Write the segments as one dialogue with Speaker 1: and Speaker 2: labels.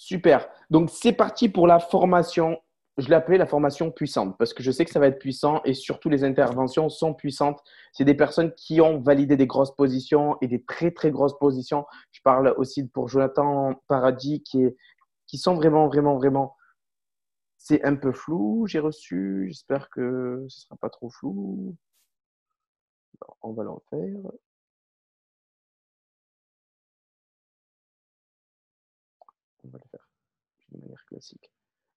Speaker 1: Super. Donc, c'est parti pour la formation. Je l'ai appelée la formation puissante parce que je sais que ça va être puissant et surtout les interventions sont puissantes. C'est des personnes qui ont validé des grosses positions et des très, très grosses positions. Je parle aussi pour Jonathan Paradis qui sont vraiment, vraiment, vraiment. C'est un peu flou. J'ai reçu. J'espère que ce ne sera pas trop flou. Alors, on va l'en faire. On va le faire de manière classique.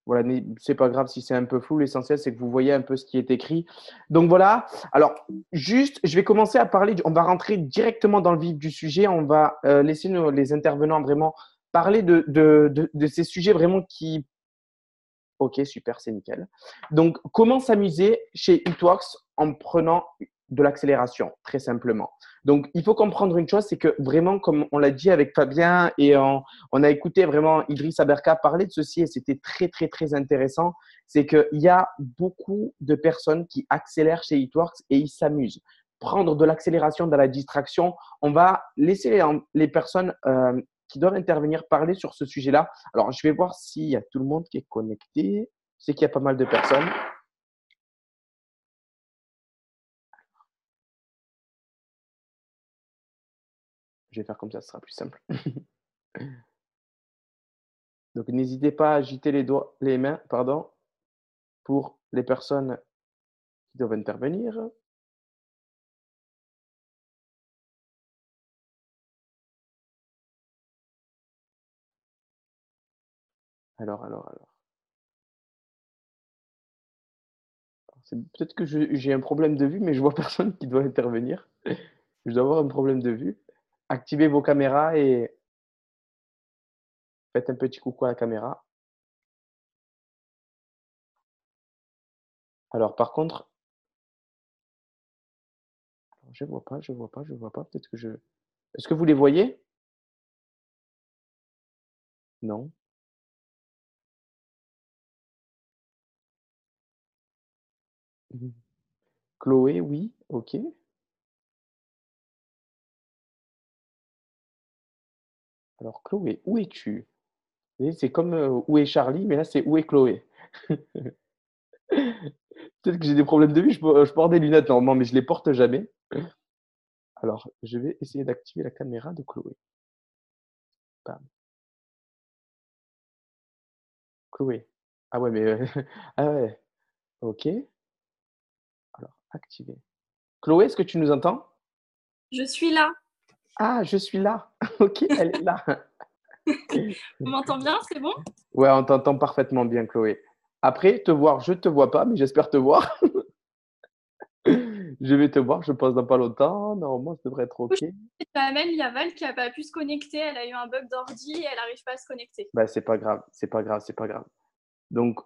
Speaker 1: Voilà, mais c'est pas grave si c'est un peu flou. L'essentiel, c'est que vous voyez un peu ce qui est écrit. Donc voilà. Alors, juste, je vais commencer à parler. On va rentrer directement dans le vif du sujet. On va laisser les intervenants vraiment parler de ces sujets vraiment qui. Ok, super, c'est nickel. Donc, comment s'amuser chez Hitworks en prenant de l'accélération, très simplement. Donc, il faut comprendre une chose, c'est que vraiment, comme on l'a dit avec Fabien et on a écouté vraiment Idriss Aberka parler de ceci et c'était très, très, très intéressant, c'est qu'il y a beaucoup de personnes qui accélèrent chez Hitworks et ils s'amusent. Prendre de l'accélération dans la distraction, on va laisser les personnes qui doivent intervenir parler sur ce sujet-là. Alors, je vais voir s'il y a tout le monde qui est connecté. Je sais qu'il y a pas mal de personnes. Je vais faire comme ça, ce sera plus simple. Donc, n'hésitez pas à agiter les mains, pardon, pour les personnes qui doivent intervenir. Alors. C'est peut-être que j'ai un problème de vue, mais je vois personne qui doit intervenir. Je dois avoir un problème de vue. Activez vos caméras et faites un petit coucou à la caméra. Alors, par contre, je vois pas. Peut-être que je. Est-ce que vous les voyez? Non. Mhm. Chloé, oui, ok. Alors, Chloé, où es-tu? Vous voyez, c'est comme où est Charlie, mais là, c'est où est Chloé? Peut-être que j'ai des problèmes de vue, je porte des lunettes normalement, mais je les porte jamais. Alors, je vais essayer d'activer la caméra de Chloé. Bam. Chloé. Ah ouais, mais ah ouais, ok. Alors, activer. Chloé, est-ce que tu nous entends?
Speaker 2: Je suis là.
Speaker 1: Ah, je suis là. Ok, elle est là.
Speaker 2: On m'entend bien, c'est bon?
Speaker 1: Ouais, on t'entend parfaitement bien, Chloé. Après, te voir, je te vois pas, mais j'espère te voir. Je vais te voir, je pense dans pas longtemps. Normalement, ça devrait être
Speaker 2: Du coup,
Speaker 1: ok.
Speaker 2: je Amel, il y a Val qui n'a pas pu se connecter. Elle a eu un bug d'ordi et elle n'arrive pas à se connecter.
Speaker 1: Bah, c'est pas grave, c'est pas grave, c'est pas grave. Donc,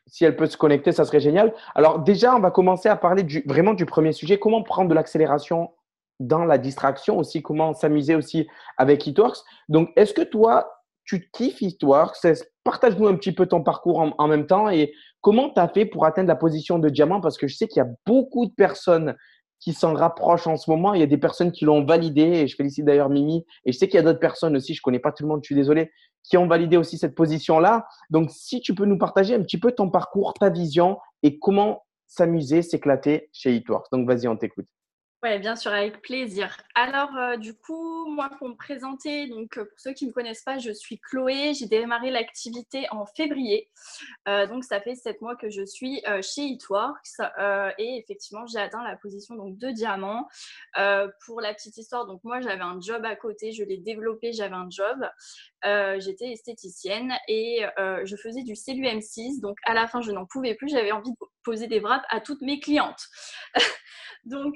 Speaker 1: si elle peut se connecter, ça serait génial. Alors, déjà, on va commencer à parler vraiment du premier sujet. Comment prendre de l'accélération dans la distraction aussi, comment s'amuser aussi avec Hitworks. Donc, est-ce que toi, tu kiffes Hitworks? Partage-nous un petit peu ton parcours en même temps et comment tu as fait pour atteindre la position de diamant? Parce que je sais qu'il y a beaucoup de personnes qui s'en rapprochent en ce moment. Il y a des personnes qui l'ont validé et je félicite d'ailleurs Mimi. Et je sais qu'il y a d'autres personnes aussi, je ne connais pas tout le monde, je suis désolé, qui ont validé aussi cette position-là. Donc, si tu peux nous partager un petit peu ton parcours, ta vision et comment s'amuser, s'éclater chez Hitworks. Donc, vas-y, on t'écoute.
Speaker 2: Oui, bien sûr, avec plaisir. Alors, du coup, moi, pour me présenter, donc pour ceux qui ne me connaissent pas, je suis Chloé. J'ai démarré l'activité en février. Donc, ça fait 7 mois que je suis chez Hitworks. Et effectivement, j'ai atteint la position donc, de diamant. Pour la petite histoire, donc moi, j'avais un job à côté. Je l'ai développé, j'avais un job. J'étais esthéticienne et je faisais du CLUM6. Donc, à la fin, je n'en pouvais plus. J'avais envie de poser des wraps à toutes mes clientes. Donc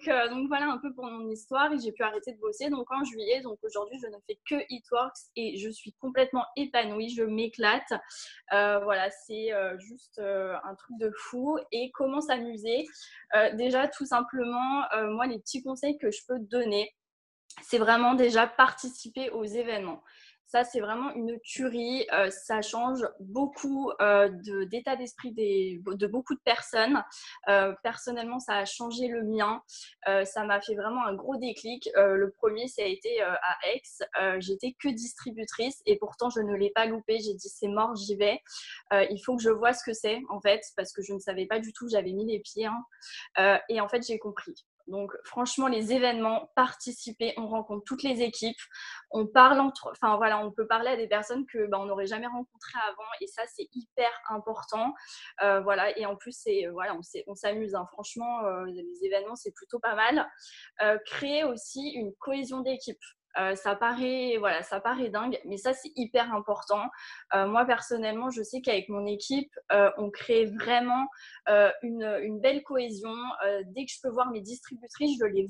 Speaker 2: voilà un peu pour mon histoire et j'ai pu arrêter de bosser donc en juillet. Donc aujourd'hui, je ne fais que Hitworks et je suis complètement épanouie, je m'éclate. Voilà, c'est juste un truc de fou. Et comment s'amuser? Déjà, tout simplement, moi, les petits conseils que je peux te donner, c'est vraiment déjà participer aux événements. Ça, c'est vraiment une tuerie. Ça change beaucoup d'état d'esprit de beaucoup de personnes. Personnellement, ça a changé le mien. Ça m'a fait vraiment un gros déclic. Le premier, ça a été à Aix. J'étais que distributrice et pourtant, je ne l'ai pas loupé. J'ai dit, c'est mort, j'y vais. Il faut que je vois ce que c'est, en fait, parce que je ne savais pas du tout, j'avais mis les pieds. Et en fait, j'ai compris. Donc, franchement, les événements, participer, on rencontre toutes les équipes, on parle enfin voilà, on peut parler à des personnes que on n'aurait jamais rencontrées avant, et ça, c'est hyper important. Voilà, et en plus, voilà, on s'amuse. Hein. Franchement, les événements, c'est plutôt pas mal. Créer aussi une cohésion d'équipe. Ça paraît dingue, mais ça, c'est hyper important. Moi, personnellement, je sais qu'avec mon équipe, on crée vraiment une belle cohésion. Dès que je peux voir mes distributrices, je vais les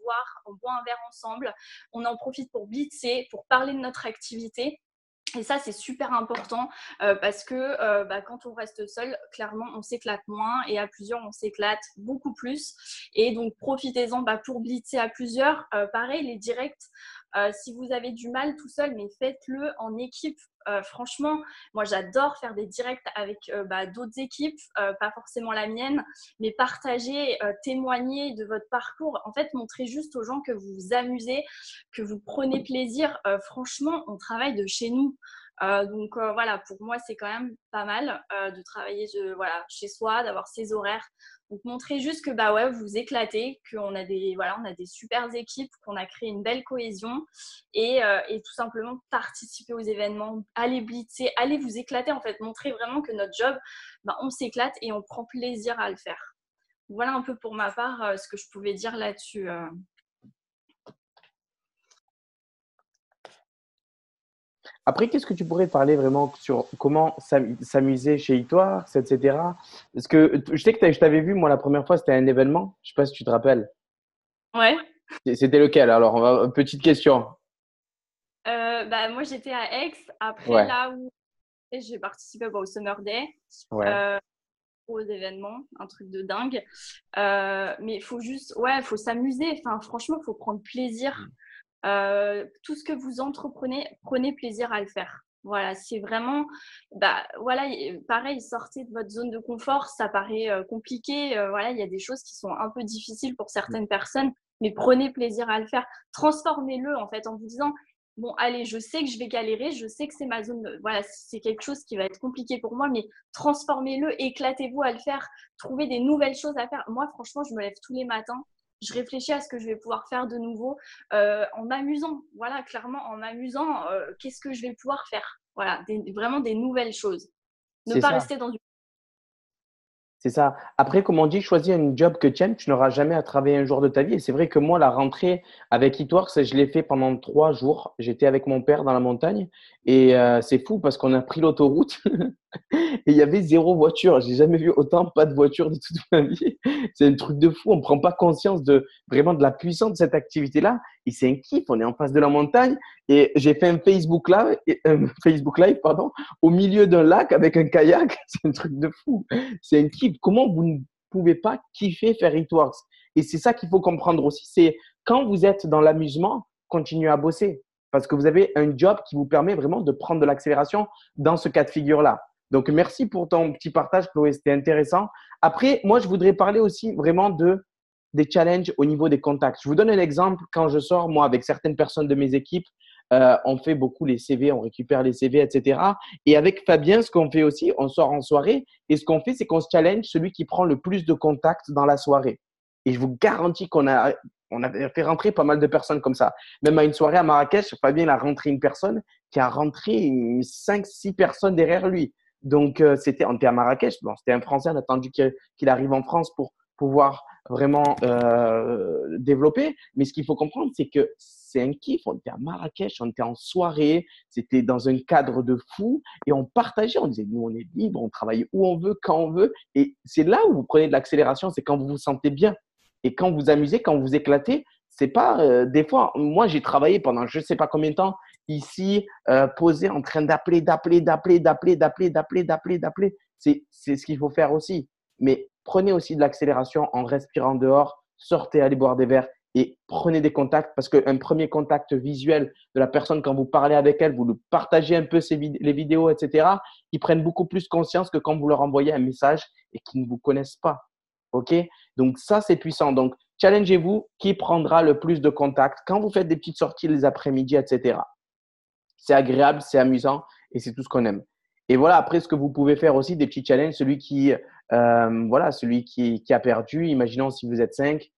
Speaker 2: voir, on boit un verre ensemble. On en profite pour blitzer, pour parler de notre activité. Et ça, c'est super important parce que quand on reste seul, clairement, on s'éclate moins et à plusieurs, on s'éclate beaucoup plus. Et donc, profitez-en pour blitzer à plusieurs. Pareil, les directs, si vous avez du mal tout seul, mais faites-le en équipe. Franchement, moi, j'adore faire des directs avec d'autres équipes, pas forcément la mienne, mais partager, témoigner de votre parcours. En fait, montrez juste aux gens que vous vous amusez, que vous prenez plaisir. Franchement, on travaille de chez nous. Donc voilà, pour moi, c'est quand même pas mal de travailler chez soi, d'avoir ses horaires. Donc montrez juste que ouais, vous vous éclatez, qu'on a on a des super équipes, qu'on a créé une belle cohésion et tout simplement participer aux événements, allez blitzer, allez vous éclater en fait. Montrez vraiment que notre job, on s'éclate et on prend plaisir à le faire. Voilà un peu pour ma part ce que je pouvais dire là-dessus.
Speaker 1: Après, qu'est-ce que tu pourrais parler vraiment sur comment s'amuser chez Itoires, etc. Parce que je sais que je t'avais vu, moi, la première fois, c'était un événement. Je sais pas si tu te rappelles.
Speaker 2: Ouais.
Speaker 1: C'était lequel? Alors, petite question.
Speaker 2: Moi, j'étais à Aix. Après,
Speaker 1: Ouais,
Speaker 2: là où j'ai participé au Summer Day,
Speaker 1: ouais.
Speaker 2: aux événements, un truc de dingue. Mais il faut juste, faut s'amuser. Enfin, franchement, il faut prendre plaisir. Tout ce que vous entreprenez, prenez plaisir à le faire. Voilà, c'est vraiment, voilà, pareil, sortez de votre zone de confort, ça paraît compliqué. Voilà, il y a des choses qui sont un peu difficiles pour certaines personnes, mais prenez plaisir à le faire. Transformez-le en fait en vous disant, bon, allez, je sais que je vais galérer, je sais que c'est ma zone, voilà, c'est quelque chose qui va être compliqué pour moi, mais transformez-le, éclatez-vous à le faire, trouvez des nouvelles choses à faire. Moi, franchement, je me lève tous les matins, je réfléchis à ce que je vais pouvoir faire de nouveau en m'amusant. Voilà, clairement, en m'amusant, qu'est-ce que je vais pouvoir faire? Voilà, vraiment des nouvelles choses. Ne
Speaker 1: C'est
Speaker 2: pas
Speaker 1: ça.
Speaker 2: rester dans du…
Speaker 1: C'est ça. Après, comme on dit, choisis un job que tu aimes, tu n'auras jamais à travailler un jour de ta vie. Et c'est vrai que moi, la rentrée avec Itworks, je l'ai fait pendant 3 jours. J'étais avec mon père dans la montagne et c'est fou parce qu'on a pris l'autoroute et il y avait zéro voiture. J'ai jamais vu autant pas de voiture de toute ma vie. C'est un truc de fou. On prend pas conscience de vraiment de la puissance de cette activité-là. Et c'est un kiff. On est en face de la montagne et j'ai fait un Facebook Live, pardon, au milieu d'un lac avec un kayak. C'est un truc de fou. C'est un kiff. Comment vous ne pouvez pas kiffer faire It Works? Et c'est ça qu'il faut comprendre aussi. C'est quand vous êtes dans l'amusement, continuez à bosser parce que vous avez un job qui vous permet vraiment de prendre de l'accélération dans ce cas de figure-là. Donc, merci pour ton petit partage, Chloé. C'était intéressant. Après, moi, je voudrais parler aussi vraiment des challenges au niveau des contacts. Je vous donne un exemple. Quand je sors, moi, avec certaines personnes de mes équipes, on fait beaucoup les CV, on récupère les CV, etc. Et avec Fabien, ce qu'on fait aussi, on sort en soirée. Et ce qu'on fait, c'est qu'on se challenge celui qui prend le plus de contacts dans la soirée. Et je vous garantis on a fait rentrer pas mal de personnes comme ça. Même à une soirée à Marrakech, Fabien a rentré une personne qui a rentré 5, 6 personnes derrière lui. Donc, on était à Marrakech. Bon, c'était un Français, on a attendu qu'il arrive en France pour pouvoir vraiment développer. Mais ce qu'il faut comprendre, c'est que c'est un kiff. On était à Marrakech, on était en soirée, c'était dans un cadre de fou et on partageait. On disait, nous, on est libre, on travaille où on veut, quand on veut. Et c'est là où vous prenez de l'accélération, c'est quand vous vous sentez bien. Et quand vous amusez, quand vous éclatez, c'est pas des fois. Moi, j'ai travaillé pendant je sais pas combien de temps ici, posé en train d'appeler. C'est ce qu'il faut faire aussi. Mais prenez aussi de l'accélération en respirant dehors, sortez, allez boire des verres et prenez des contacts parce qu'un premier contact visuel de la personne, quand vous parlez avec elle, vous lui partagez un peu les vidéos, etc., ils prennent beaucoup plus conscience que quand vous leur envoyez un message et qu'ils ne vous connaissent pas. OK? Donc, ça, c'est puissant. Donc, challengez-vous qui prendra le plus de contacts quand vous faites des petites sorties les après-midi, etc. C'est agréable, c'est amusant et c'est tout ce qu'on aime. Et voilà, après, ce que vous pouvez faire aussi, des petits challenges, celui qui a perdu, imaginons si vous êtes 5,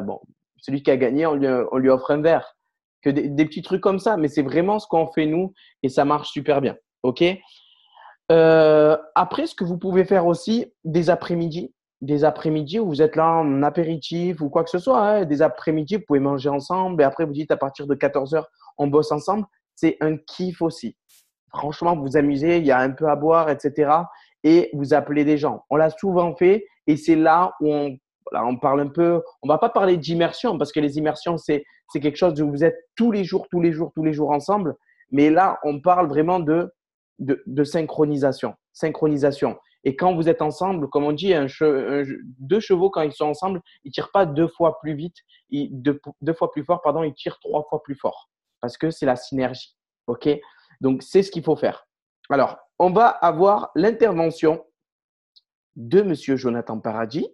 Speaker 1: bon, celui qui a gagné, on lui offre un verre. Que des petits trucs comme ça, mais c'est vraiment ce qu'on fait nous et ça marche super bien. OK? Après, ce que vous pouvez faire aussi, des après-midi où vous êtes là en apéritif ou quoi que ce soit, hein, des après-midi, vous pouvez manger ensemble et après vous dites à partir de 14 heures, on bosse ensemble. C'est un kiff aussi. Franchement, vous vous amusez, il y a un peu à boire, etc. Et vous appelez des gens. On l'a souvent fait et c'est là où on parle un peu. On va pas parler d'immersion parce que les immersions, c'est quelque chose où vous êtes tous les jours ensemble. Mais là, on parle vraiment de synchronisation. Synchronisation. Et quand vous êtes ensemble, comme on dit, deux chevaux, quand ils sont ensemble, ils ne tirent pas deux fois plus vite, deux fois plus fort, pardon, ils tirent trois fois plus fort. Parce que c'est la synergie. OK? Donc, c'est ce qu'il faut faire. Alors, on va avoir l'intervention de Monsieur Jonathan Paradis,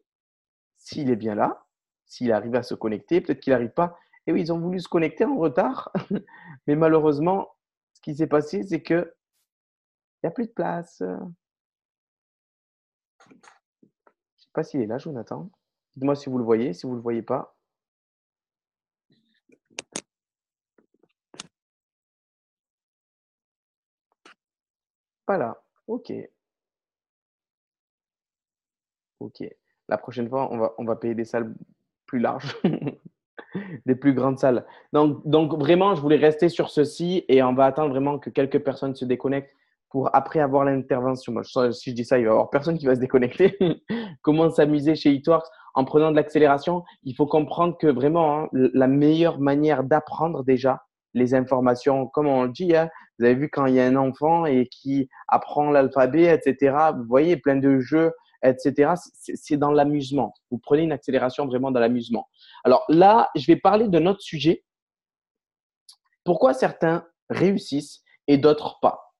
Speaker 1: s'il est bien là, s'il arrive à se connecter. Peut-être qu'il n'arrive pas. Et oui, ils ont voulu se connecter en retard. Mais malheureusement, ce qui s'est passé, c'est qu'il n'y a plus de place. Je ne sais pas s'il est là, Jonathan. Dites-moi si vous le voyez. Si vous ne le voyez pas. Pas là. OK. OK. La prochaine fois, on va payer des salles plus larges, des plus grandes salles. Donc, vraiment, je voulais rester sur ceci et on va attendre vraiment que quelques personnes se déconnectent pour après avoir l'intervention. Moi, si je dis ça, il va y avoir personne qui va se déconnecter. Comment s'amuser chez eTworks en prenant de l'accélération? Il faut comprendre que vraiment, hein, la meilleure manière d'apprendre déjà les informations, comme on le dit, hein, vous avez vu quand il y a un enfant et qui apprend l'alphabet, etc., vous voyez, plein de jeux, etc., c'est dans l'amusement. Vous prenez une accélération vraiment dans l'amusement. Alors là, je vais parler de notre sujet. Pourquoi certains réussissent et d'autres pas?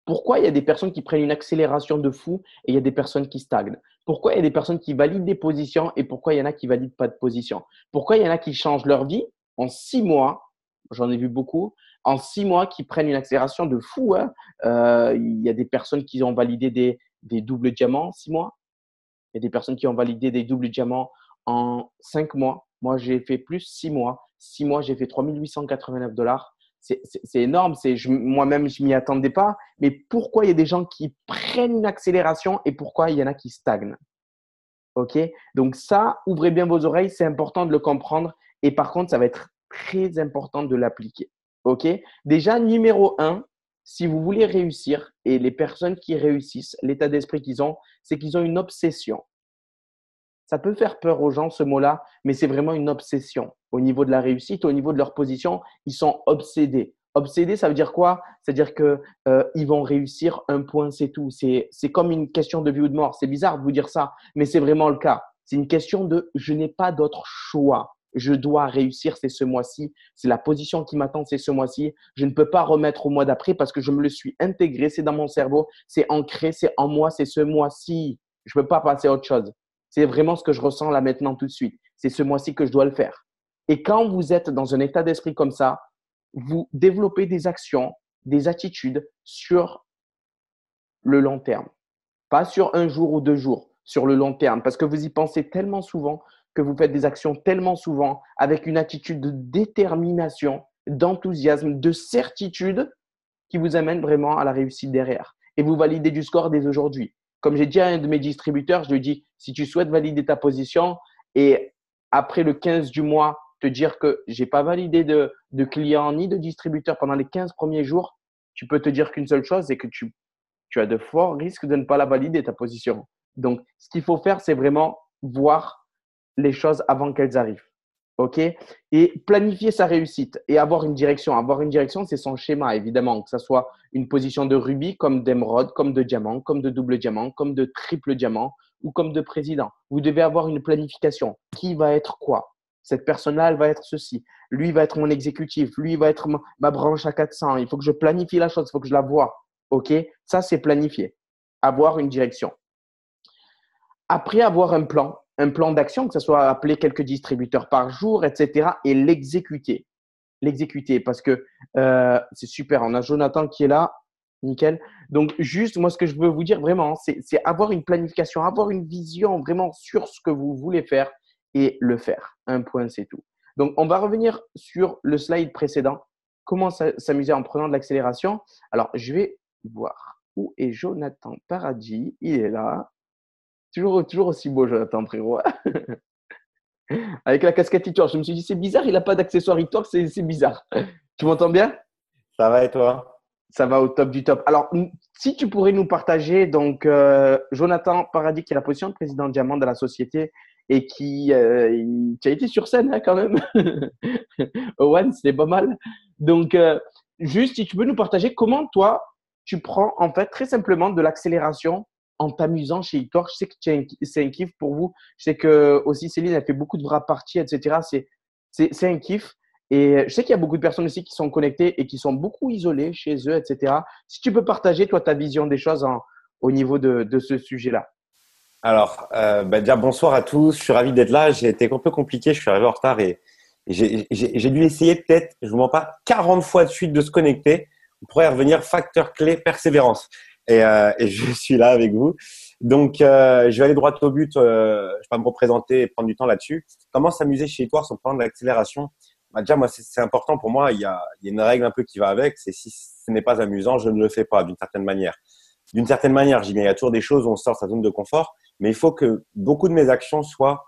Speaker 1: Pourquoi il y a des personnes qui prennent une accélération de fou et il y a des personnes qui stagnent? Pourquoi il y a des personnes qui valident des positions et pourquoi il y en a qui valident pas de position? Pourquoi il y en a qui changent leur vie en 6 mois? J'en ai vu beaucoup. En 6 mois, qui prennent une accélération de fou, hein. Il y a des personnes qui ont validé des doubles diamants en 6 mois. Il y a des personnes qui ont validé des doubles diamants en 5 mois. Moi, j'ai fait plus 6 mois. 6 mois, j'ai fait 3 889 dollars. C'est énorme. Moi-même, je ne m'y attendais pas. Mais pourquoi il y a des gens qui prennent une accélération et pourquoi il y en a qui stagnent? OK? Donc ça, ouvrez bien vos oreilles. C'est important de le comprendre. Et par contre, ça va être très important de l'appliquer. OK? Déjà, numéro 1, si vous voulez réussir, et les personnes qui réussissent, l'état d'esprit qu'ils ont, c'est qu'ils ont une obsession. Ça peut faire peur aux gens, ce mot-là, mais c'est vraiment une obsession. Au niveau de la réussite, au niveau de leur position, ils sont obsédés. Obsédés, ça veut dire quoi? C'est-à-dire que ils vont réussir un point, c'est tout. C'est comme une question de vie ou de mort. C'est bizarre de vous dire ça, mais c'est vraiment le cas. C'est une question de je n'ai pas d'autre choix. Je dois réussir, c'est ce mois-ci. C'est la position qui m'attend, c'est ce mois-ci. Je ne peux pas remettre au mois d'après parce que je me le suis intégré, c'est dans mon cerveau, c'est ancré, c'est en moi, c'est ce mois-ci. Je ne peux pas passer à autre chose. C'est vraiment ce que je ressens là maintenant tout de suite. C'est ce mois-ci que je dois le faire. Et quand vous êtes dans un état d'esprit comme ça, vous développez des actions, des attitudes sur le long terme. Pas sur un jour ou 2 jours, sur le long terme. Parce que vous y pensez tellement souvent que vous faites des actions tellement souvent avec une attitude de détermination, d'enthousiasme, de certitude qui vous amène vraiment à la réussite derrière. Et vous validez du score dès aujourd'hui. Comme j'ai dit à un de mes distributeurs, je lui ai dit, si tu souhaites valider ta position et après le 15 du mois, te dire que je n'ai pas validé de client ni de distributeur pendant les 15 premiers jours, tu peux te dire qu'une seule chose, c'est que tu as de forts risques de ne pas la valider, ta position. Donc, ce qu'il faut faire, c'est vraiment voir les choses avant qu'elles arrivent. OK? Et planifier sa réussite et avoir une direction. Avoir une direction, c'est son schéma, évidemment, que ce soit une position de rubis, comme d'émeraude, comme de diamant, comme de double diamant, comme de triple diamant ou comme de président. Vous devez avoir une planification. Qui va être quoi? Cette personne-là, elle va être ceci. Lui va être mon exécutif. Lui va être ma branche à 400. Il faut que je planifie la chose. Il faut que je la vois. OK? Ça, c'est planifier. Avoir une direction. Après, avoir un plan d'action, que ce soit appeler quelques distributeurs par jour, etc. et l'exécuter. L'exécuter parce que c'est super. On a Jonathan qui est là. Nickel. Donc, juste, moi, ce que je veux vous dire vraiment, c'est avoir une planification, avoir une vision vraiment sur ce que vous voulez faire et le faire. Un point, c'est tout. Donc, on va revenir sur le slide précédent. Comment s'amuser en prenant de l'accélération. Alors, je vais voir où est Jonathan Paradis. Il est là. Toujours aussi beau, Jonathan, frérot. Avec la casquette e-tour. Je me suis dit, c'est bizarre, il n'a pas d'accessoire e-tour, c'est bizarre. Tu m'entends bien?
Speaker 3: Ça va et toi?
Speaker 1: Ça va au top du top. Alors, si tu pourrais nous partager, donc, Jonathan Paradis, qui est la position de président diamant de la société et qui a été sur scène hein, quand même. Owen, c'était pas mal. Donc, juste, si tu peux nous partager comment toi, tu prends en fait très simplement de l'accélération en t'amusant chez Ictor. Je sais que c'est un kiff pour vous. Je sais que aussi Céline, elle fait beaucoup de wrap parties, etc. C'est un kiff. Et je sais qu'il y a beaucoup de personnes aussi qui sont connectées et qui sont beaucoup isolées chez eux, etc. Si tu peux partager, toi, ta vision des choses au niveau de ce sujet-là.
Speaker 3: Alors, déjà bonsoir à tous. Je suis ravi d'être là. J'ai été un peu compliqué. Je suis arrivé en retard et j'ai dû essayer peut-être, je vous mens pas, 40 fois de suite de se connecter. On pourrait revenir facteur clé persévérance. Et je suis là avec vous. Donc, je vais aller droit au but. Je vais pas me représenter et prendre du temps là-dessus. Comment s'amuser chez toi sans prendre de l'accélération? Bah, déjà, moi, c'est important pour moi. Il y a une règle un peu qui va avec. C'est si ce n'est pas amusant, je ne le fais pas d'une certaine manière. D'une certaine manière, j'y viens. Il y a toujours des choses où on sort sa zone de confort, mais il faut que beaucoup de mes actions soient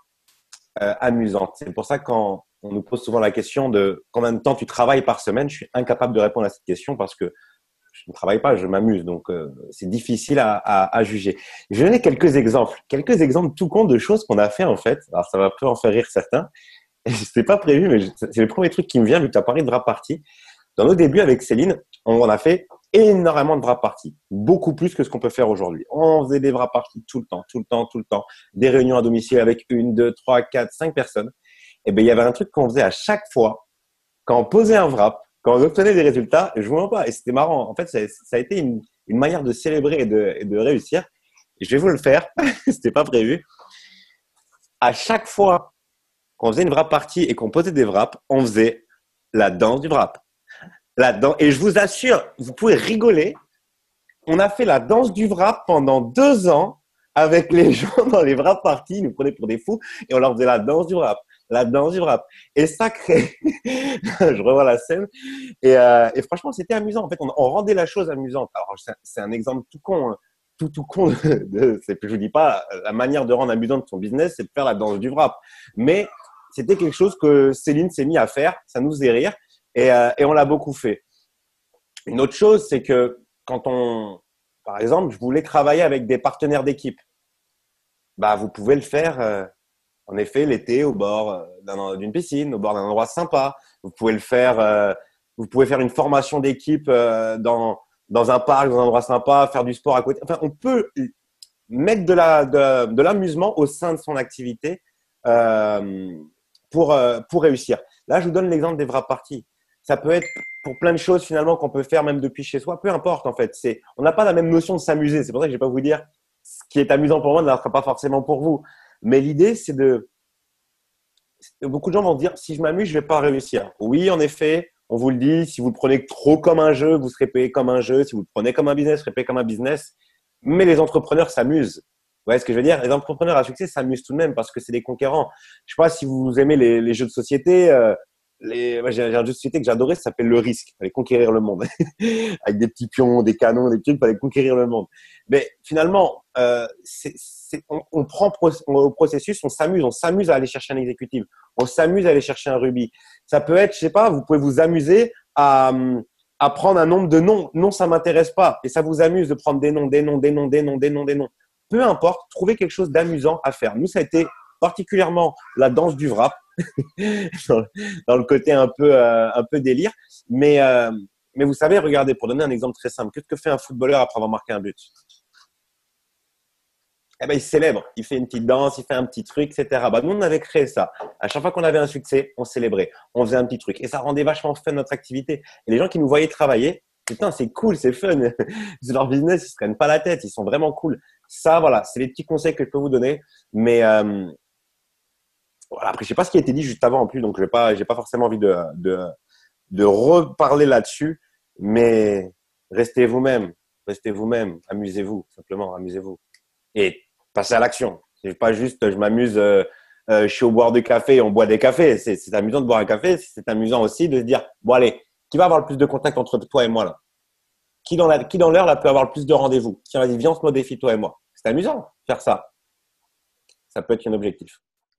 Speaker 3: amusantes. C'est pour ça que quand on nous pose souvent la question de combien de temps tu travailles par semaine, je suis incapable de répondre à cette question parce que je ne travaille pas, je m'amuse. Donc, c'est difficile à juger. Je vais donner quelques exemples tout con de choses qu'on a fait en fait. Alors, ça va peu en faire rire certains. C'était pas prévu, mais c'est le premier truc qui me vient vu que tu as parlé de wrap party. Dans nos débuts avec Céline, on a fait énormément de wrap party, beaucoup plus que ce qu'on peut faire aujourd'hui. On faisait des wrap party tout le temps, tout le temps, tout le temps, des réunions à domicile avec 1, 2, 3, 4, 5 personnes. Et ben il y avait un truc qu'on faisait à chaque fois quand on posait un wrap, quand on obtenait des résultats, je vous mens pas, et c'était marrant. En fait, ça a été une manière de célébrer et de réussir. Et je vais vous le faire, c'était pas prévu. À chaque fois qu'on faisait une wrap party et qu'on posait des wraps, on faisait la danse du wrap. Et je vous assure, vous pouvez rigoler. On a fait la danse du wrap pendant 2 ans avec les gens dans les wrap parties. Ils nous prenaient pour des fous et on leur faisait la danse du wrap. La danse du wrap. Et ça crée… je revois la scène. Et franchement, c'était amusant. En fait, on rendait la chose amusante. Alors, c'est un exemple tout con. Hein. Tout con. Je vous dis pas, la manière de rendre amusante son business, c'est de faire la danse du wrap. Mais c'était quelque chose que Céline s'est mis à faire. Ça nous faisait rire. Et on l'a beaucoup fait. Une autre chose, c'est que par exemple, je voulais travailler avec des partenaires d'équipe. Bah, vous pouvez le faire, en effet, l'été au bord d'une piscine, au bord d'un endroit sympa. Vous pouvez le faire, vous pouvez faire une formation d'équipe dans un parc, dans un endroit sympa, faire du sport à côté. Enfin, on peut mettre de l'amusement au sein de son activité pour réussir. Là, je vous donne l'exemple des wrap parties. Ça peut être pour plein de choses finalement qu'on peut faire même depuis chez soi. Peu importe en fait. On n'a pas la même notion de s'amuser. C'est pour ça que je vais pas vous dire ce qui est amusant pour moi ne sera pas forcément pour vous. Mais l'idée, c'est beaucoup de gens vont dire si je m'amuse, je vais pas réussir. Oui, en effet, on vous le dit. Si vous le prenez trop comme un jeu, vous serez payé comme un jeu. Si vous le prenez comme un business, vous serez payé comme un business. Mais les entrepreneurs s'amusent. Vous voyez ce que je veux dire? Les entrepreneurs à succès s'amusent tout de même parce que c'est des conquérants. Je sais pas si vous aimez les jeux de société. Moi, j'ai un jeu de société que j'adorais, ça s'appelle Le Risque. Il fallait conquérir le monde. Avec des petits pions, des canons, des trucs, il fallait conquérir le monde. Mais finalement, on prend au processus, on s'amuse à aller chercher un exécutif. On s'amuse à aller chercher un rubis. Ça peut être, je sais pas, vous pouvez vous amuser à prendre un nombre de noms. Non, ça m'intéresse pas. Et ça vous amuse de prendre des noms, des noms, des noms, des noms, des noms, des noms. Peu importe, trouvez quelque chose d'amusant à faire. Nous, ça a été particulièrement la danse du wrap. dans le côté un peu délire. Mais vous savez, regardez, pour donner un exemple très simple, qu'est-ce que fait un footballeur après avoir marqué un but? eh ben, il se célèbre. Il fait une petite danse, il fait un petit truc, etc. Bah, nous, on avait créé ça. À chaque fois qu'on avait un succès, on célébrait. On faisait un petit truc. Et ça rendait vachement fun notre activité. Et les gens qui nous voyaient travailler, putain, c'est cool, c'est fun. C'est leur business, ils se prennent pas la tête. Ils sont vraiment cool. Ça, voilà, c'est les petits conseils que je peux vous donner. Mais voilà, après, je sais pas ce qui a été dit juste avant en plus, donc j'ai pas forcément envie de reparler là-dessus. Mais restez vous-même. Restez vous-même. Amusez-vous, simplement, amusez-vous. Et passer à l'action. C'est pas juste je m'amuse, je suis au boire du café, on boit des cafés. C'est amusant de boire un café. C'est amusant aussi de se dire bon allez, qui va avoir le plus de contact entre toi et moi là? Qui dans l'heure là peut avoir le plus de rendez-vous? Tiens, vas-y, viens, on se met au défi toi et moi. C'est amusant faire ça. Ça peut être un objectif.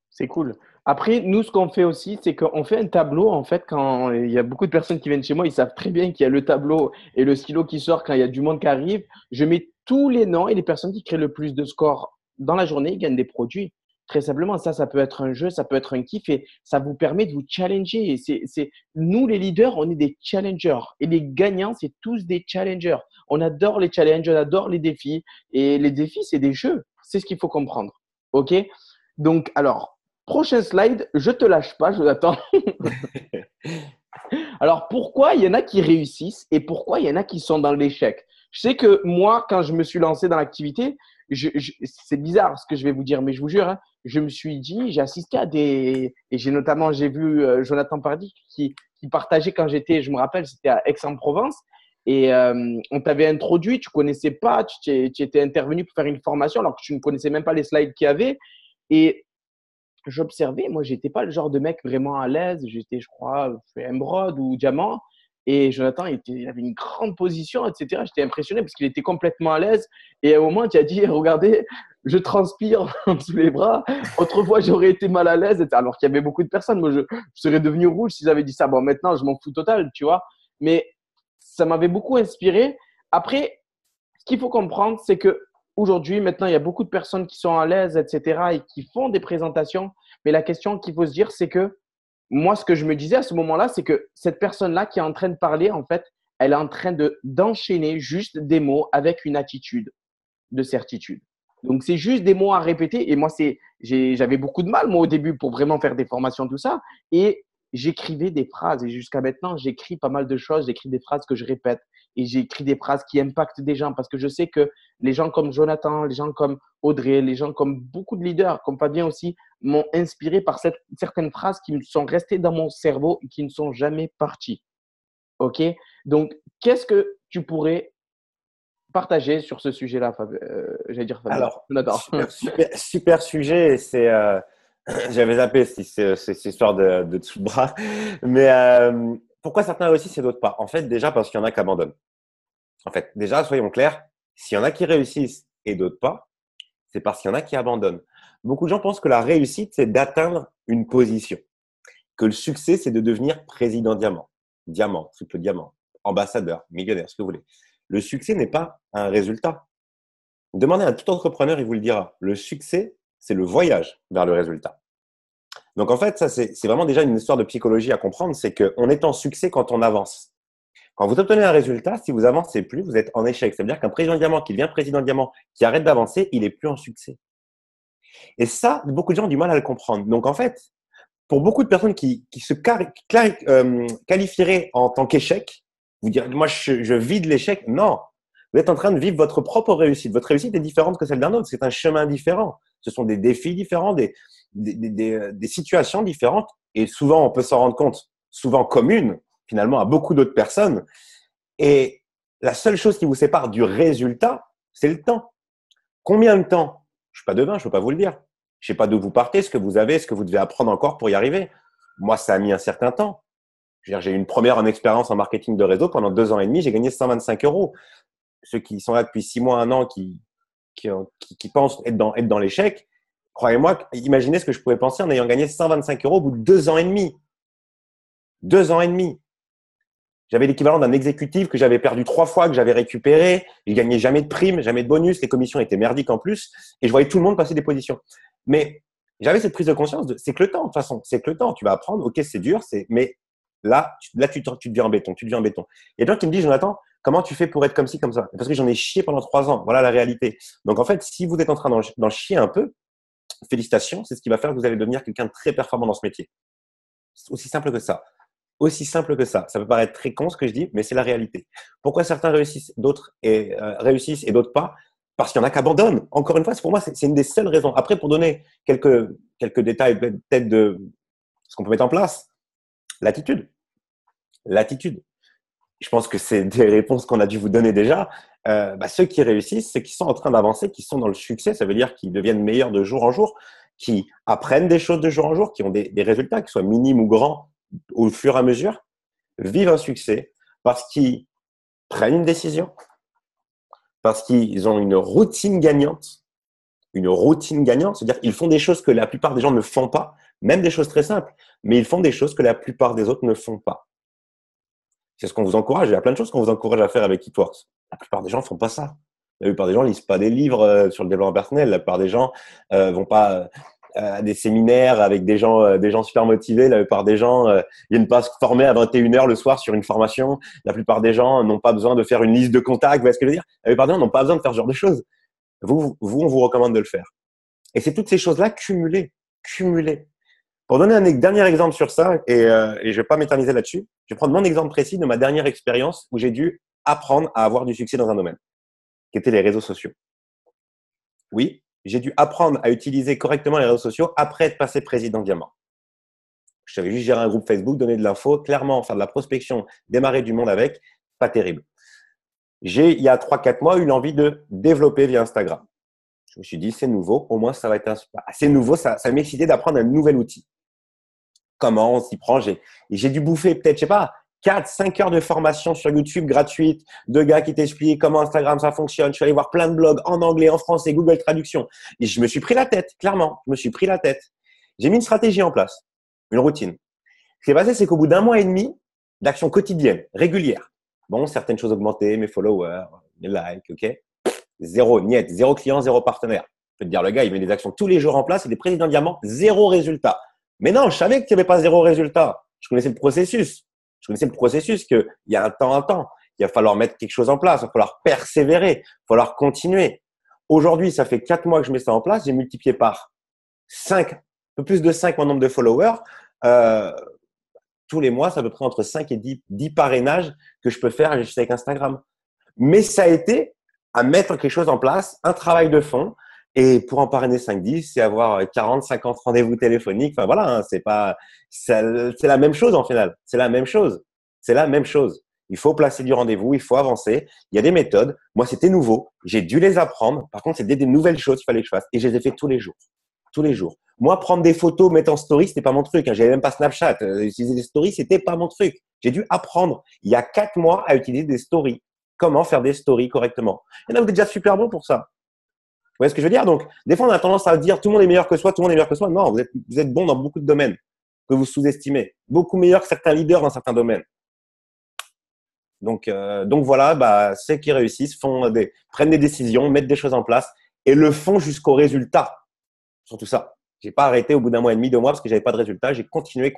Speaker 1: C'est cool. Après, nous, ce qu'on fait aussi, c'est qu'on fait un tableau. En fait, quand il y a beaucoup de personnes qui viennent chez moi, ils savent très bien qu'il y a le tableau et le stylo qui sort quand il y a du monde qui arrive. Je mets tous les noms et les personnes qui créent le plus de scores dans la journée, ils gagnent des produits. Très simplement, ça peut être un jeu, ça peut être un kiff et ça vous permet de vous challenger. Nous, les leaders, on est des challengers et les gagnants, c'est tous des challengers. On adore les challenges, on adore les défis et les défis, c'est des jeux. C'est ce qu'il faut comprendre. OK? Donc, alors, prochain slide, je te lâche pas, Jonathan. Alors, pourquoi il y en a qui réussissent et pourquoi il y en a qui sont dans l'échec? Je sais que moi, quand je me suis lancé dans l'activité, c'est bizarre ce que je vais vous dire, mais je vous jure, hein, je me suis dit, j'ai assisté à des… Et j'ai vu Jonathan Pardy qui partageait quand je me rappelle, c'était à Aix-en-Provence. Et on t'avait introduit, tu connaissais pas, tu étais intervenu pour faire une formation alors que tu ne connaissais même pas les slides qu'il y avait. Et j'observais, moi, j'étais pas le genre de mec vraiment à l'aise. J'étais, je crois, émeraude ou diamant. Et Jonathan, il avait une grande position, etc. J'étais impressionné parce qu'il était complètement à l'aise. Et à un moment, tu as dit, regardez, je transpire sous les bras. Autrefois, j'aurais été mal à l'aise. Alors qu'il y avait beaucoup de personnes. Moi, je serais devenu rouge s'ils avaient dit ça. Bon, maintenant, je m'en fous total, tu vois. Mais ça m'avait beaucoup inspiré. Après, ce qu'il faut comprendre, c'est que aujourd'hui, maintenant, il y a beaucoup de personnes qui sont à l'aise, etc., et qui font des présentations. Mais la question qu'il faut se dire, c'est que moi, ce que je me disais à ce moment-là, c'est que cette personne-là qui est en train de parler, en fait, elle est en train d'enchaîner juste des mots avec une attitude de certitude. Donc, c'est juste des mots à répéter. Et moi, j'avais beaucoup de mal, moi, au début, pour vraiment faire des formations, tout ça. Et j'écrivais des phrases. Et jusqu'à maintenant, j'écris pas mal de choses. J'écris des phrases que je répète. Et j'écris des phrases qui impactent des gens. Parce que je sais que les gens comme Jonathan, les gens comme Audrey, les gens comme beaucoup de leaders, comme Fabien aussi, m'ont inspiré par certaines phrases qui me sont restées dans mon cerveau et qui ne sont jamais parties. OK? Donc, qu'est-ce que tu pourrais partager sur ce sujet-là, j'allais dire Fabien.
Speaker 3: Alors,
Speaker 1: Jonathan.
Speaker 3: super sujet. J'avais zappé cette histoire de dessous de bras. Mais pourquoi certains réussissent et d'autres pas? En fait, déjà parce qu'il y en a qui abandonnent. En fait, déjà, soyons clairs, s'il y en a qui réussissent et d'autres pas, c'est parce qu'il y en a qui abandonnent. Beaucoup de gens pensent que la réussite, c'est d'atteindre une position. Que le succès, c'est de devenir président diamant, triple diamant, ambassadeur, millionnaire, ce que vous voulez. Le succès n'est pas un résultat. Demandez à tout entrepreneur, il vous le dira. Le succès, c'est le voyage vers le résultat. Donc, en fait, ça, c'est vraiment déjà une histoire de psychologie à comprendre. C'est qu'on est en succès quand on avance. Quand vous obtenez un résultat, si vous avancez plus, vous êtes en échec. Ça veut dire qu'un président diamant qui devient président diamant, qui arrête d'avancer, il est plus en succès. Et ça, beaucoup de gens ont du mal à le comprendre. Donc, en fait, pour beaucoup de personnes qui se qualifieraient en tant qu'échec, vous direz, moi, je vis de l'échec. Non, vous êtes en train de vivre votre propre réussite. Votre réussite est différente que celle d'un autre. C'est un chemin différent. Ce sont des défis différents, des situations différentes. Et souvent, on peut s'en rendre compte, souvent communes, finalement, à beaucoup d'autres personnes. Et la seule chose qui vous sépare du résultat, c'est le temps. Combien de temps? Je ne suis pas devin, je ne peux pas vous le dire. Je ne sais pas d'où vous partez, ce que vous avez, ce que vous devez apprendre encore pour y arriver. Moi, ça a mis un certain temps. J'ai eu une première expérience en marketing de réseau pendant 2 ans et demi. J'ai gagné 125 €. Ceux qui sont là depuis 6 mois, 1 an, qui pensent être dans l'échec, croyez-moi, imaginez ce que je pouvais penser en ayant gagné 125 € au bout de 2 ans et demi. 2 ans et demi. J'avais l'équivalent d'un exécutif que j'avais perdu 3 fois, que j'avais récupéré. Je gagnais jamais de primes, jamais de bonus. Les commissions étaient merdiques en plus. Et je voyais tout le monde passer des positions. Mais j'avais cette prise de conscience c'est que le temps, de toute façon. C'est que le temps. Tu vas apprendre. OK, c'est dur. Mais là, tu deviens en béton. Tu deviens en béton. Il y a des gens qui me disent, Jonathan, Comment tu fais pour être comme ci, comme ça? Parce que j'en ai chié pendant 3 ans. Voilà la réalité. Donc, en fait, si vous êtes en train d'en chier un peu, félicitations, c'est ce qui va faire que vous allez devenir quelqu'un de très performant dans ce métier. C'est aussi simple que ça. Aussi simple que ça. Ça peut paraître très con ce que je dis, mais c'est la réalité. Pourquoi certains réussissent, d'autres réussissent et d'autres pas? Parce qu'il y en a qui abandonnent. Encore une fois, pour moi, c'est une des seules raisons. Après, pour donner quelques détails peut-être de ce qu'on peut mettre en place, l'attitude. L'attitude. Je pense que c'est des réponses qu'on a dû vous donner déjà. Ceux qui réussissent, c'est qui sont en train d'avancer, qui sont dans le succès. Ça veut dire qu'ils deviennent meilleurs de jour en jour, qui apprennent des choses de jour en jour, qui ont des résultats, qui soient minimes ou grands au fur et à mesure, vivent un succès parce qu'ils prennent une décision, parce qu'ils ont une routine gagnante. Une routine gagnante, c'est-à-dire qu'ils font des choses que la plupart des gens ne font pas, même des choses très simples, mais ils font des choses que la plupart des autres ne font pas. C'est ce qu'on vous encourage. Il y a plein de choses qu'on vous encourage à faire avec Hitworks. La plupart des gens ne font pas ça. La plupart des gens ne lisent pas des livres sur le développement personnel. La plupart des gens vont pas à des séminaires avec des gens super motivés. La plupart des gens viennent pas se former à 21h le soir sur une formation. La plupart des gens n'ont pas besoin de faire une liste de contacts. Vous voyez ce que je veux dire? La plupart des gens n'ont pas besoin de faire ce genre de choses. Vous, on vous recommande de le faire. Et c'est toutes ces choses-là cumulées. Pour donner un dernier exemple sur ça, et je vais pas m'éterniser là-dessus, je vais prendre mon exemple précis de ma dernière expérience où j'ai dû apprendre à avoir du succès dans un domaine, qui était les réseaux sociaux. Oui, j'ai dû apprendre à utiliser correctement les réseaux sociaux après être passé président Diamant. Je savais juste gérer un groupe Facebook, donner de l'info, clairement faire de la prospection, démarrer du monde avec, pas terrible. J'ai, il y a 3-4 mois, eu l'envie de développer via Instagram. Je me suis dit, c'est nouveau, au moins ça va être assez nouveau, ça m'excitait d'apprendre un nouvel outil. Comment on s'y prend? J'ai dû bouffer peut-être, je sais pas, 4-5 heures de formation sur YouTube gratuite, de gars qui t'expliquent comment Instagram ça fonctionne. Je suis allé voir plein de blogs en anglais, en français, Google Traduction. Et je me suis pris la tête, clairement. Je me suis pris la tête. J'ai mis une stratégie en place, une routine. Ce qui est passé, c'est qu'au bout d'un mois et demi d'action quotidienne, régulière, bon, certaines choses augmentées, mes followers, mes likes, ok? Zéro, niet, zéro client, zéro partenaire. Je peux te dire, le gars, il met des actions tous les jours en place, il est président Diamant, zéro résultat. Mais non, je savais qu'il n'y avait pas zéro résultat. Je connaissais le processus. Qu'il y a un temps. Il va falloir mettre quelque chose en place. Il va falloir persévérer. Il va falloir continuer. Aujourd'hui, ça fait 4 mois que je mets ça en place. J'ai multiplié par 5, un peu plus de 5 mon nombre de followers. Tous les mois, c'est à peu près entre 5 et 10 parrainages que je peux faire juste avec Instagram. Mais ça a été à mettre quelque chose en place, un travail de fond. Et pour en parrainer 5-10, c'est avoir 40-50 rendez-vous téléphoniques. Enfin voilà, hein, c'est la même chose en final. C'est la même chose. Il faut placer du rendez-vous, il faut avancer. Il y a des méthodes. Moi, c'était nouveau. J'ai dû les apprendre. Par contre, c'était des nouvelles choses qu'il fallait que je fasse. Et je les ai fait tous les jours. Tous les jours. Moi, prendre des photos, mettre en story, c'était pas mon truc. Hein. J'avais même pas Snapchat. Utiliser des stories, c'était pas mon truc. J'ai dû apprendre il y a 4 mois à utiliser des stories. Comment faire des stories correctement. Et là, vous êtes déjà super bon pour ça. Vous voyez ce que je veux dire? Donc, des fois, on a tendance à dire tout le monde est meilleur que soi, tout le monde est meilleur que soi. Non, vous êtes bon dans beaucoup de domaines que vous sous-estimez. Beaucoup meilleur que certains leaders dans certains domaines. Donc voilà, ceux qui réussissent prennent des décisions, mettent des choses en place et le font jusqu'au résultat. Surtout ça. J'ai pas arrêté au bout d'un mois et demi, 2 mois parce que j'avais pas de résultat. J'ai continué.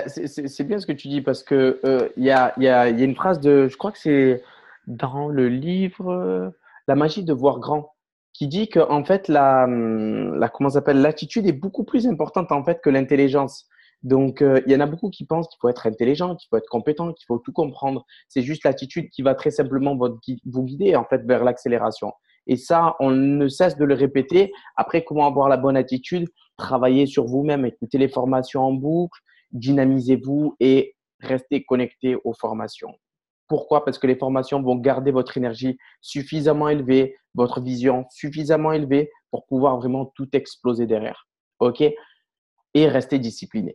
Speaker 1: C'est bien ce que tu dis parce que il y a une phrase je crois que c'est dans le livre La magie de voir grand qui dit que en fait comment ça s'appelle l'attitude est beaucoup plus importante en fait que l'intelligence. Donc il y en a beaucoup qui pensent qu'il faut être intelligent, qu'il faut être compétent, qu'il faut tout comprendre. C'est juste l'attitude qui va très simplement vous guider en fait vers l'accélération. Et ça, on ne cesse de le répéter. Après, comment avoir la bonne attitude? Travailler sur vous-même, écouter les formations en boucle, dynamisez-vous et restez connecté aux formations. Pourquoi? Parce que les formations vont garder votre énergie suffisamment élevée, votre vision suffisamment élevée pour pouvoir vraiment tout exploser derrière. OK? Et rester discipliné.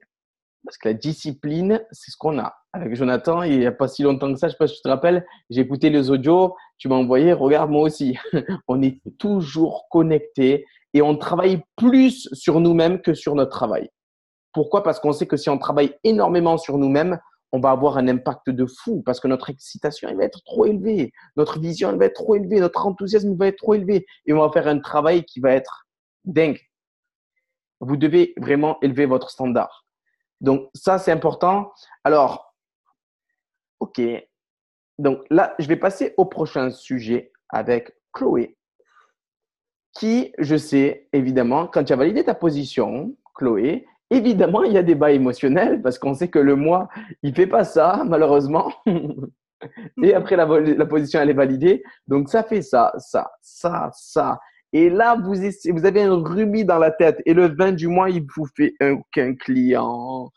Speaker 1: Parce que la discipline, c'est ce qu'on a. Avec Jonathan, il n'y a pas si longtemps que ça, je ne sais pas si tu te rappelles, j'ai écouté les audios, tu m'as envoyé, regarde moi aussi. On est toujours connecté et on travaille plus sur nous-mêmes que sur notre travail. Pourquoi? Parce qu'on sait que si on travaille énormément sur nous-mêmes, on va avoir un impact de fou parce que notre excitation elle va être trop élevée, notre vision elle va être trop élevée, notre enthousiasme va être trop élevé et on va faire un travail qui va être dingue. Vous devez vraiment élever votre standard. Donc ça, c'est important. Alors, Ok. Donc là, je vais passer au prochain sujet avec Chloé, qui, je sais, évidemment, quand tu as validé ta position, Chloé, évidemment, il y a des bas émotionnels parce qu'on sait que le moi, il fait pas ça, malheureusement. Et après, la position, elle est validée. Donc, ça fait ça, ça, ça, ça. Et là, vous avez un rubis dans la tête. Et le 20 du mois, il vous fait aucun client.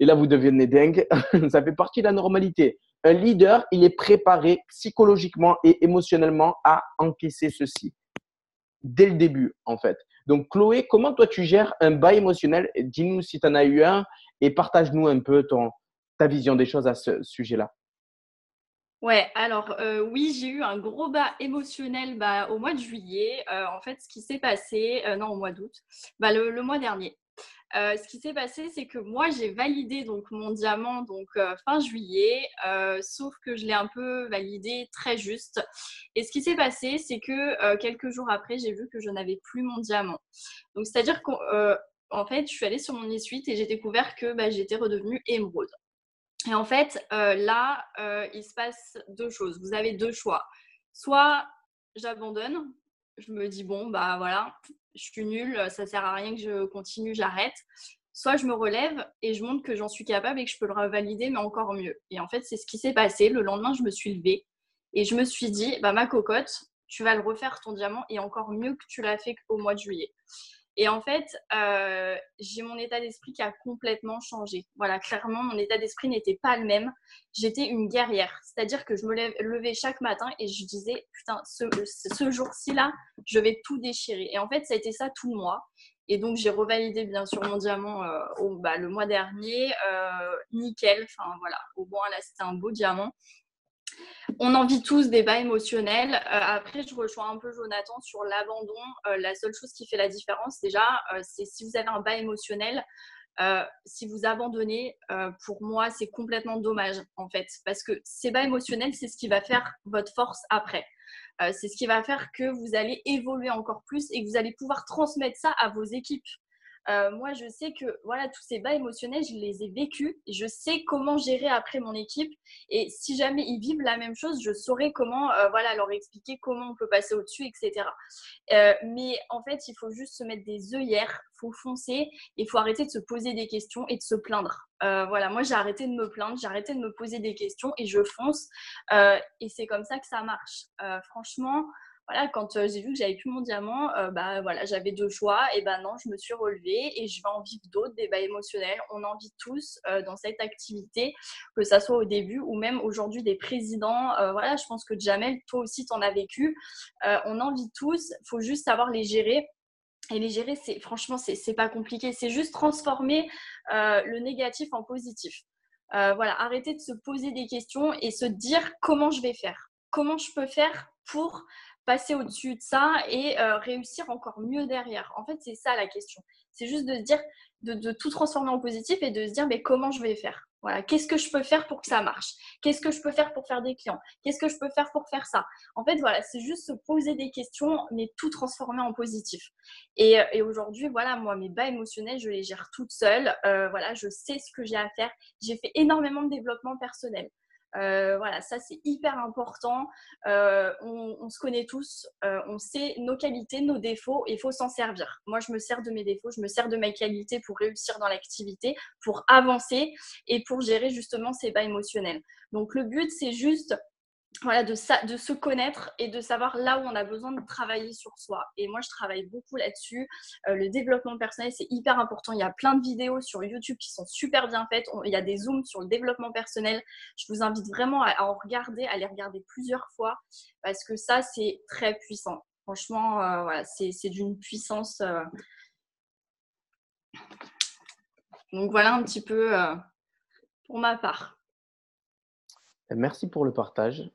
Speaker 1: Et là, vous devenez dingue. Ça fait partie de la normalité. Un leader, il est préparé psychologiquement et émotionnellement à encaisser ceci dès le début, en fait. Donc, Chloé, comment toi, tu gères un bas émotionnel? Dis-nous si tu en as eu un et partage-nous un peu ta vision des choses à ce sujet-là.
Speaker 2: Ouais, alors oui, j'ai eu un gros bas émotionnel au mois de juillet. En fait, ce qui s'est passé, non, au mois d'août, le mois dernier. Ce qui s'est passé, c'est que moi, j'ai validé donc mon diamant fin juillet, sauf que je l'ai un peu validé très juste. Et ce qui s'est passé, c'est que quelques jours après, j'ai vu que je n'avais plus mon diamant. Donc, c'est-à-dire qu'en fait, je suis allée sur mon essuie et j'ai découvert que j'étais redevenue émeraude. Et en fait, là, il se passe deux choses. Vous avez deux choix. Soit j'abandonne, je me dis, bon, bah voilà, je suis nulle, ça sert à rien que je continue, j'arrête. Soit je me relève et je montre que j'en suis capable et que je peux le revalider, mais encore mieux. Et en fait, c'est ce qui s'est passé. Le lendemain, je me suis levée et je me suis dit, bah ma cocotte, tu vas le refaire ton diamant et encore mieux que tu l'as fait au mois de juillet. Et en fait, j'ai mon état d'esprit qui a complètement changé. Voilà, clairement, mon état d'esprit n'était pas le même. J'étais une guerrière. C'est-à-dire que je me levais chaque matin et je disais, putain, ce jour-ci là, je vais tout déchirer. Et en fait, ça a été ça tout le mois. Et donc, j'ai revalidé bien sûr mon diamant le mois dernier. Nickel. Enfin, voilà, au moins là, c'était un beau diamant. On en vit tous des bas émotionnels. Après, je rejoins un peu Jonathan sur l'abandon. La seule chose qui fait la différence, déjà, c'est si vous avez un bas émotionnel, si vous abandonnez, pour moi, c'est complètement dommage, en fait. Parce que ces bas émotionnels, c'est ce qui va faire votre force après. C'est ce qui va faire que vous allez évoluer encore plus et que vous allez pouvoir transmettre ça à vos équipes. Moi, je sais que voilà, tous ces bas émotionnels, je les ai vécus. Je sais comment gérer après mon équipe. Et si jamais ils vivent la même chose, je saurais comment leur expliquer comment on peut passer au-dessus, etc. Mais en fait, il faut juste se mettre des œillères, il faut foncer, il faut arrêter de se poser des questions et de se plaindre. Voilà, moi, j'ai arrêté de me plaindre, j'ai arrêté de me poser des questions et je fonce. Et c'est comme ça que ça marche. Franchement, voilà, quand j'ai vu que j'avais plus mon diamant, j'avais deux choix. Et non, je me suis relevée et je vais en vivre d'autres, des bas émotionnels. On en vit tous dans cette activité, que ça soit au début ou même aujourd'hui des présidents. Je pense que Jamel, toi aussi, tu en as vécu. On en vit tous. Il faut juste savoir les gérer. Et les gérer, franchement, c'est pas compliqué. C'est juste transformer le négatif en positif. Arrêter de se poser des questions et se dire comment je vais faire. Comment je peux faire pour passer au-dessus de ça et réussir encore mieux derrière. En fait, c'est ça la question. C'est juste de se dire, de tout transformer en positif et de se dire, mais comment je vais faire? Voilà, qu'est-ce que je peux faire pour que ça marche? Qu'est-ce que je peux faire pour faire des clients? Qu'est-ce que je peux faire pour faire ça? En fait, voilà, c'est juste se poser des questions, mais tout transformer en positif. Et aujourd'hui, voilà, moi, mes bas émotionnels, je les gère toute seule. Je sais ce que j'ai à faire. J'ai fait énormément de développement personnel. Ça c'est hyper important. On se connaît tous, on sait nos qualités, nos défauts, et il faut s'en servir. Moi, je me sers de mes défauts, je me sers de mes qualités pour réussir dans l'activité, pour avancer et pour gérer justement ces bas émotionnels. Donc, le but, c'est juste de se connaître et de savoir là où on a besoin de travailler sur soi. Et moi, je travaille beaucoup là-dessus. Le développement personnel, c'est hyper important. Il y a plein de vidéos sur YouTube qui sont super bien faites. Il y a des zooms sur le développement personnel. Je vous invite vraiment à en regarder, à les regarder plusieurs fois parce que ça, c'est très puissant. Franchement, c'est d'une puissance. Donc, voilà un petit peu pour ma part.
Speaker 1: Merci pour le partage.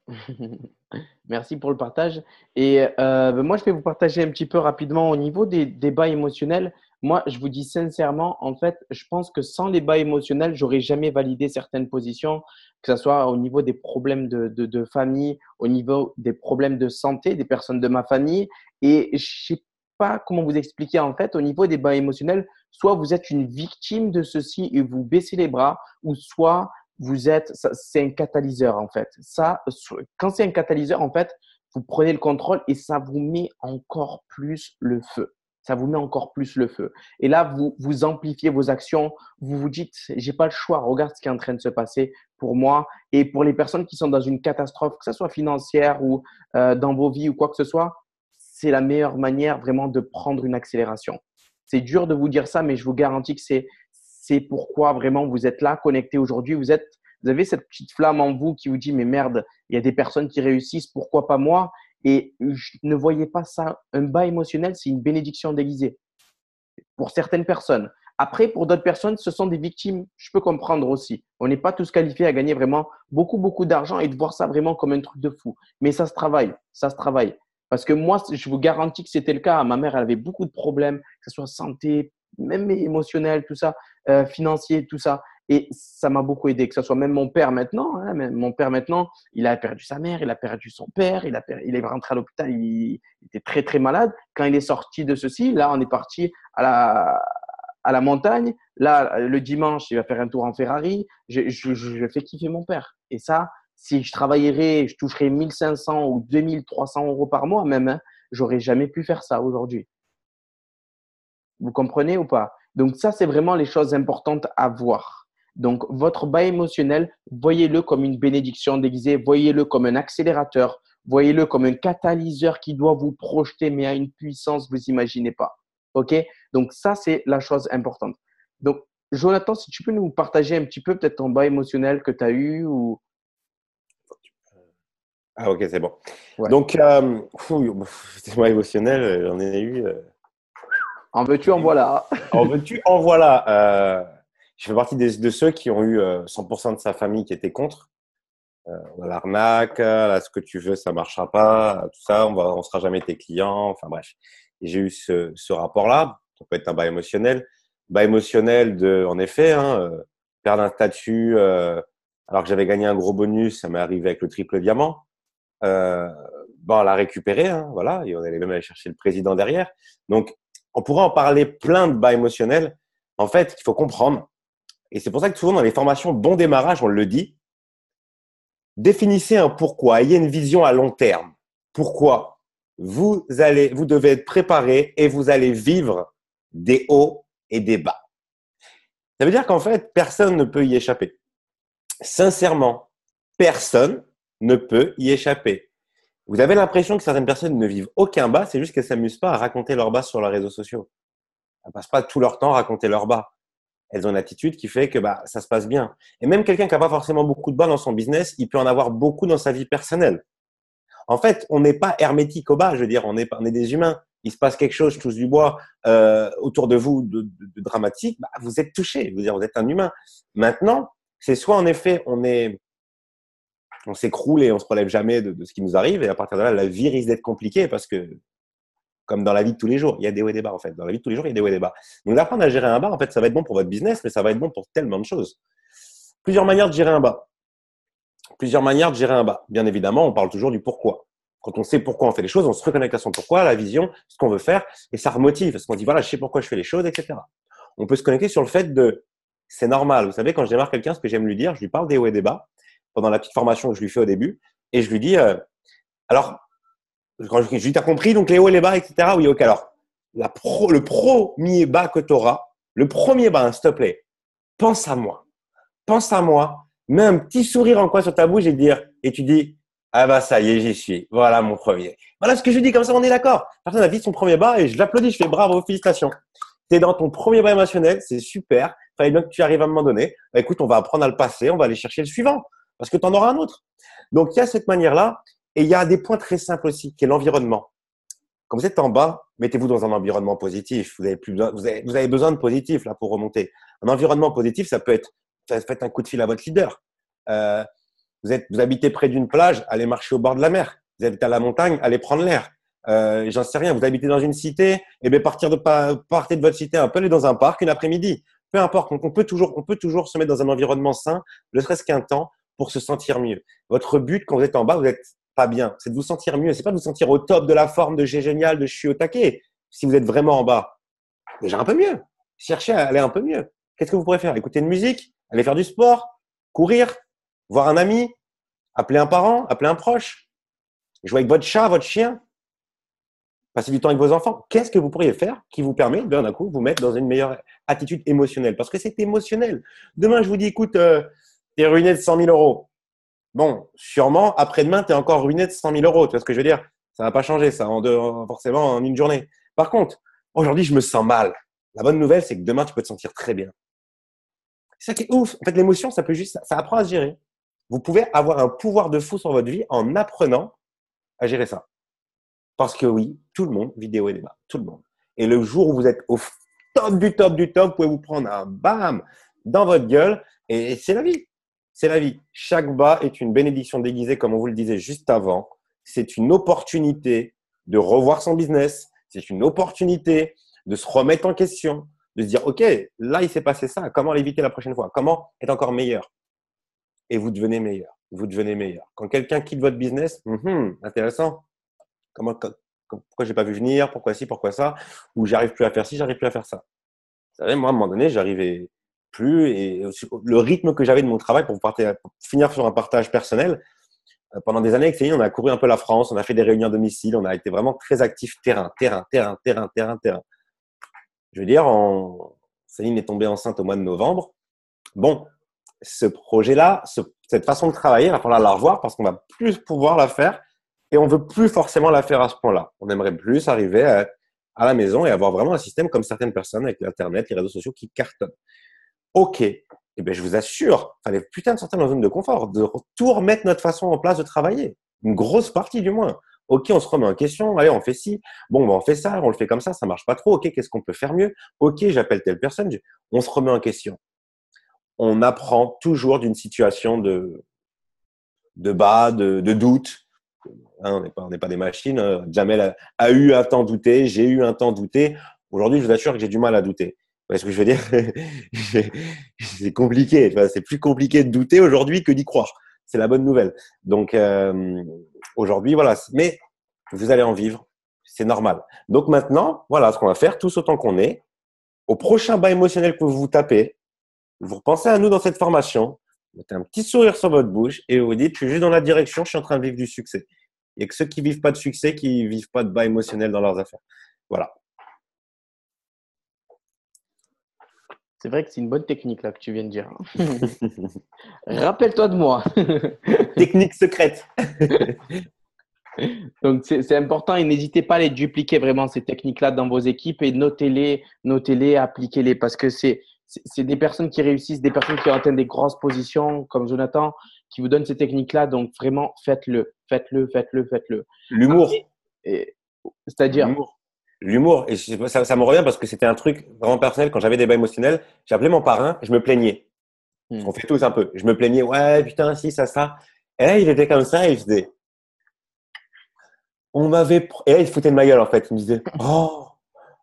Speaker 1: Merci pour le partage. Et moi, je vais vous partager un petit peu rapidement au niveau des débats émotionnels. Moi, je vous dis sincèrement, en fait, je pense que sans les bas émotionnels, j'aurais jamais validé certaines positions, que ce soit au niveau des problèmes de famille, au niveau des problèmes de santé des personnes de ma famille. Et je sais pas comment vous expliquer, en fait, au niveau des bas émotionnels, soit vous êtes une victime de ceci et vous baissez les bras, ou soit c'est un catalyseur en fait. Ça, quand c'est un catalyseur, en fait, vous prenez le contrôle et ça vous met encore plus le feu. Ça vous met encore plus le feu. Et là, vous amplifiez vos actions. Vous vous dites, j'ai pas le choix. Regarde ce qui est en train de se passer pour moi et pour les personnes qui sont dans une catastrophe, que ce soit financière ou dans vos vies ou quoi que ce soit. C'est la meilleure manière vraiment de prendre une accélération. C'est dur de vous dire ça, mais je vous garantis que c'est pourquoi vraiment vous êtes là, connecté aujourd'hui. Vous avez cette petite flamme en vous qui vous dit, mais merde, il y a des personnes qui réussissent, pourquoi pas moi? Et ne voyez pas ça. Un bas émotionnel, c'est une bénédiction déguisée pour certaines personnes. Après, pour d'autres personnes, ce sont des victimes. Je peux comprendre aussi. On n'est pas tous qualifiés à gagner vraiment beaucoup, beaucoup d'argent et de voir ça vraiment comme un truc de fou. Mais ça se travaille. Ça se travaille. Parce que moi, je vous garantis que c'était le cas. Ma mère, elle avait beaucoup de problèmes, que ce soit santé, même émotionnel, tout ça, financier, tout ça. Et ça m'a beaucoup aidé, que ce soit même mon père maintenant. Hein, même mon père maintenant, il a perdu sa mère, il a perdu son père, il est rentré à l'hôpital, il était très, très malade. Quand il est sorti de ceci, là, on est parti à la montagne. Là, le dimanche, il va faire un tour en Ferrari. Je fais kiffer mon père. Et ça, si je travaillerais, je toucherais 1500 ou 2300 euros par mois même, hein, j'aurais jamais pu faire ça aujourd'hui. Vous comprenez ou pas? Donc ça, c'est vraiment les choses importantes à voir. Donc, votre bas émotionnel, voyez-le comme une bénédiction déguisée, voyez-le comme un accélérateur, voyez-le comme un catalyseur qui doit vous projeter, mais à une puissance que vous n'imaginez pas. OK? Donc, ça, c'est la chose importante. Donc, Jonathan, si tu peux nous partager un petit peu peut-être ton bas émotionnel que tu as eu ou…
Speaker 3: Ah, ok, c'est bon.
Speaker 1: Ouais.
Speaker 3: Donc, c'était moi émotionnel, j'en ai eu.
Speaker 1: En veux-tu, en voilà.
Speaker 3: En veux-tu, en voilà. Je fais partie de ceux qui ont eu 100% de sa famille qui était contre. L'arnaque, là, ce que tu veux, ça marchera pas, tout ça, on sera jamais tes clients. Enfin bref. Et j'ai eu ce rapport-là. Ça peut être un bas émotionnel. Bas émotionnel en effet, perdre un statut alors que j'avais gagné un gros bonus, ça m'est arrivé avec le triple diamant. On l'a récupéré, voilà, et on allait même aller chercher le président derrière. Donc, on pourrait en parler plein de bas émotionnels. En fait, il faut comprendre, et c'est pour ça que souvent dans les formations bon démarrage, on le dit, définissez un pourquoi, ayez une vision à long terme. Pourquoi? Vous devez être préparé et vous allez vivre des hauts et des bas. Ça veut dire qu'en fait, personne ne peut y échapper. Sincèrement, personne ne peut y échapper. Vous avez l'impression que certaines personnes ne vivent aucun bas, c'est juste qu'elles ne s'amusent pas à raconter leurs bas sur leurs réseaux sociaux. Elles ne passent pas tout leur temps à raconter leurs bas. Elles ont une attitude qui fait que ça se passe bien. Et même quelqu'un qui n'a pas forcément beaucoup de bas dans son business, il peut en avoir beaucoup dans sa vie personnelle. En fait, on n'est pas hermétique au bas, je veux dire, on est des humains. Il se passe quelque chose, je touche du bois, autour de vous de dramatique, vous êtes touché, vous êtes un humain. Maintenant, c'est soit en effet, on s'écroule et on se relève jamais de ce qui nous arrive, et à partir de là, la vie risque d'être compliquée parce que, comme dans la vie de tous les jours, il y a des hauts et des bas en fait. Dans la vie de tous les jours, il y a des hauts et des bas. Donc d'apprendre à gérer un bas, en fait, ça va être bon pour votre business, mais ça va être bon pour tellement de choses. Plusieurs manières de gérer un bas. Bien évidemment, on parle toujours du pourquoi. Quand on sait pourquoi on fait les choses, on se reconnecte à son pourquoi, à la vision, ce qu'on veut faire, et ça remotive parce qu'on dit voilà, je sais pourquoi je fais les choses, etc. On peut se connecter sur le fait c'est normal. Vous savez, quand je démarre quelqu'un, ce que j'aime lui dire, je lui parle des hauts et des bas pendant la petite formation que je lui fais au début, et je lui dis alors, quand je lui dis t'as compris donc les hauts et les bas, etc. Oui, ok. Alors, le premier bas que tu auras, le premier bas, s'il te plaît, pense à moi, mets un petit sourire en coin sur ta bouche et tu dis ah ça y est, j'y suis. Voilà mon premier. Voilà ce que je dis, comme ça on est d'accord. Personne n'a dit son premier bas et je l'applaudis, je fais bravo, félicitations. T'es dans ton premier bas émotionnel, c'est super. Fallait bien que tu arrives à un moment donné. Écoute, on va apprendre à le passer, on va aller chercher le suivant parce que tu en auras un autre. Donc il y a cette manière-là et il y a des points très simples aussi, qui est l'environnement. Quand vous êtes en bas, mettez-vous dans un environnement positif. Vous avez besoin de positif là pour remonter. Un environnement positif, ça peut être faites un coup de fil à votre leader. Vous habitez près d'une plage, allez marcher au bord de la mer. Vous habitez à la montagne, allez prendre l'air. J'en sais rien. Vous habitez dans une cité, partez de votre cité un peu, allez dans un parc une après-midi. Peu importe. On peut toujours se mettre dans un environnement sain, ne serait-ce qu'un temps, pour se sentir mieux. Votre but quand vous êtes en bas, vous êtes pas bien. C'est de vous sentir mieux. C'est pas de vous sentir au top de la forme, de j'ai génial, de je suis au taquet. Si vous êtes vraiment en bas, déjà un peu mieux. Cherchez à aller un peu mieux. Qu'est-ce que vous pourrez faire? Écouter une musique, aller faire du sport, courir, voir un ami, appeler un parent, appeler un proche, jouer avec votre chat, votre chien, passer du temps avec vos enfants. Qu'est-ce que vous pourriez faire qui vous permet d'un coup vous mettre dans une meilleure attitude émotionnelle? Parce que c'est émotionnel. Demain, je vous dis, écoute, t'es ruiné de 100 000 euros. Bon, sûrement, après-demain, t'es encore ruiné de 100 000 euros. Tu vois ce que je veux dire? Ça va pas changer, ça, forcément en une journée. Par contre, aujourd'hui, je me sens mal. La bonne nouvelle, c'est que demain, tu peux te sentir très bien. C'est ça qui est ouf. En fait, l'émotion, ça peut juste, ça apprend à se gérer. Vous pouvez avoir un pouvoir de fou sur votre vie en apprenant à gérer ça. Parce que oui, tout le monde vit des hauts et des bas. Tout le monde. Et le jour où vous êtes au top du top du top, vous pouvez vous prendre un bam dans votre gueule. Et c'est la vie. C'est la vie. Chaque bas est une bénédiction déguisée, comme on vous le disait juste avant. C'est une opportunité de revoir son business. C'est une opportunité de se remettre en question, de se dire, OK, là, il s'est passé ça. Comment l'éviter la prochaine fois? Comment être encore meilleur? Et vous devenez meilleur. Vous devenez meilleur. Quand quelqu'un quitte votre business, intéressant. Pourquoi j'ai pas vu venir? Pourquoi ci? Pourquoi ça? Ou j'arrive plus à faire ci, j'arrive plus à faire ça. Vous savez, moi, à un moment donné, j'arrivais plus et le rythme que j'avais de mon travail pour finir sur un partage personnel, pendant des années avec Céline, on a couru un peu la France, on a fait des réunions à domicile, on a été vraiment très actifs terrain. Je veux dire, Céline est tombée enceinte au mois de novembre. Bon, ce projet-là, cette façon de travailler, il va falloir la revoir parce qu'on va plus pouvoir la faire et on veut plus forcément la faire à ce point-là. On aimerait plus arriver à la maison et avoir vraiment un système comme certaines personnes avec l'Internet, les réseaux sociaux qui cartonnent. OK. Eh bien, je vous assure, il fallait putain de sortir dans une zone de confort, de tout remettre notre façon en place de travailler. Une grosse partie du moins. OK, on se remet en question. Allez, on fait ci. Bon, ben, on fait ça, on le fait comme ça marche pas trop. OK, qu'est-ce qu'on peut faire mieux? OK, j'appelle telle personne. On se remet en question. On apprend toujours d'une situation de bas, de doute. Hein, on n'est pas des machines. Jamel a eu un temps douté, j'ai eu un temps douté. Aujourd'hui, je vous assure que j'ai du mal à douter. Vous voyez ce que je veux dire? C'est compliqué. C'est plus compliqué de douter aujourd'hui que d'y croire. C'est la bonne nouvelle. Donc, aujourd'hui, voilà. Mais vous allez en vivre. C'est normal. Donc maintenant, voilà ce qu'on va faire, tous autant qu'on est. Au prochain bas émotionnel que vous vous tapez, vous repensez à nous dans cette formation, vous mettez un petit sourire sur votre bouche et vous dites, je suis juste dans la direction, je suis en train de vivre du succès. Il n'y a que ceux qui vivent pas de succès, qui vivent pas de bas émotionnel dans leurs affaires. Voilà.
Speaker 1: C'est vrai que c'est une bonne technique là que tu viens de dire. Rappelle-toi de moi.
Speaker 3: Technique secrète.
Speaker 1: Donc, c'est important et n'hésitez pas à les dupliquer vraiment ces techniques-là dans vos équipes et notez-les, appliquez-les parce que c'est des personnes qui réussissent, des personnes qui ont atteint des grosses positions comme Jonathan qui vous donnent ces techniques-là. Donc, vraiment, faites-le.
Speaker 3: L'humour.
Speaker 1: C'est-à-dire,
Speaker 3: L'humour. Et ça me revient parce que c'était un truc vraiment personnel. Quand j'avais des bas émotionnels, j'appelais mon parrain, je me plaignais. On fait tous un peu. Je me plaignais, ouais, putain, si, ça. Et là, il était comme ça, il faisait. Et là, il se foutait de ma gueule, en fait. Il me disait, oh,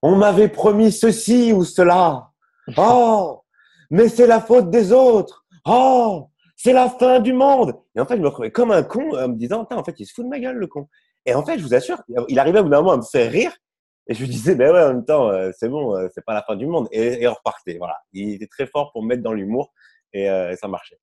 Speaker 3: on m'avait promis ceci ou cela. Oh, mais c'est la faute des autres. Oh, c'est la fin du monde. Et en fait, je me retrouvais comme un con en me disant, en fait, il se fout de ma gueule, le con. Et en fait, je vous assure, il arrivait au bout d'un moment à me faire rire. Et je lui disais, ben ouais, en même temps, c'est bon, c'est pas la fin du monde. Et on repartait. Voilà. Il était très fort pour me mettre dans l'humour et ça marchait.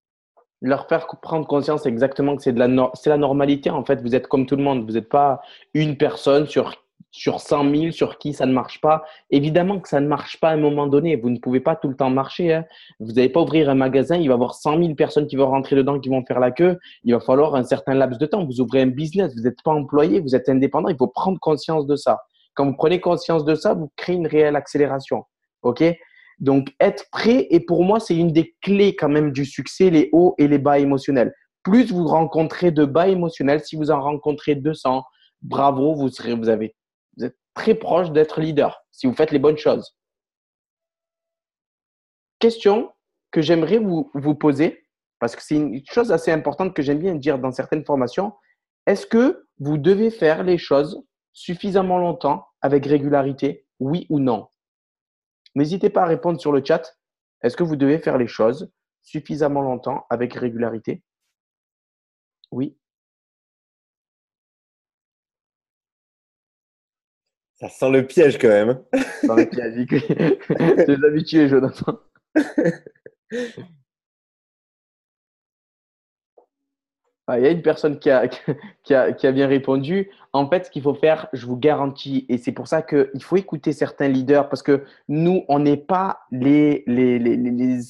Speaker 1: leur faire prendre conscience exactement que c'est la normalité. En fait, vous êtes comme tout le monde. Vous n'êtes pas une personne sur 100 000 sur qui ça ne marche pas. Évidemment que ça ne marche pas à un moment donné. Vous ne pouvez pas tout le temps marcher. Hein. Vous n'allez pas ouvrir un magasin. Il va y avoir 100 000 personnes qui vont rentrer dedans, qui vont faire la queue. Il va falloir un certain laps de temps. Vous ouvrez un business. Vous n'êtes pas employé. Vous êtes indépendant. Il faut prendre conscience de ça. Quand vous prenez conscience de ça, vous créez une réelle accélération. OK? Donc, être prêt, et pour moi, c'est une des clés quand même du succès, les hauts et les bas émotionnels. Plus vous rencontrez de bas émotionnels, si vous en rencontrez 200, bravo, vous êtes très proche d'être leader si vous faites les bonnes choses. Question que j'aimerais vous poser, parce que c'est une chose assez importante que j'aime bien dire dans certaines formations. Est-ce que vous devez faire les choses suffisamment longtemps avec régularité, oui ou non? N'hésitez pas à répondre sur le chat. Est-ce que vous devez faire les choses suffisamment longtemps avec régularité? Oui.
Speaker 3: Ça sent le piège quand même.
Speaker 1: Dans le piège. Tu es habitué, Jonathan. Ah, il y a une personne qui a bien répondu. En fait, ce qu'il faut faire, je vous garantis, et c'est pour ça qu'il faut écouter certains leaders parce que nous, on n'est pas les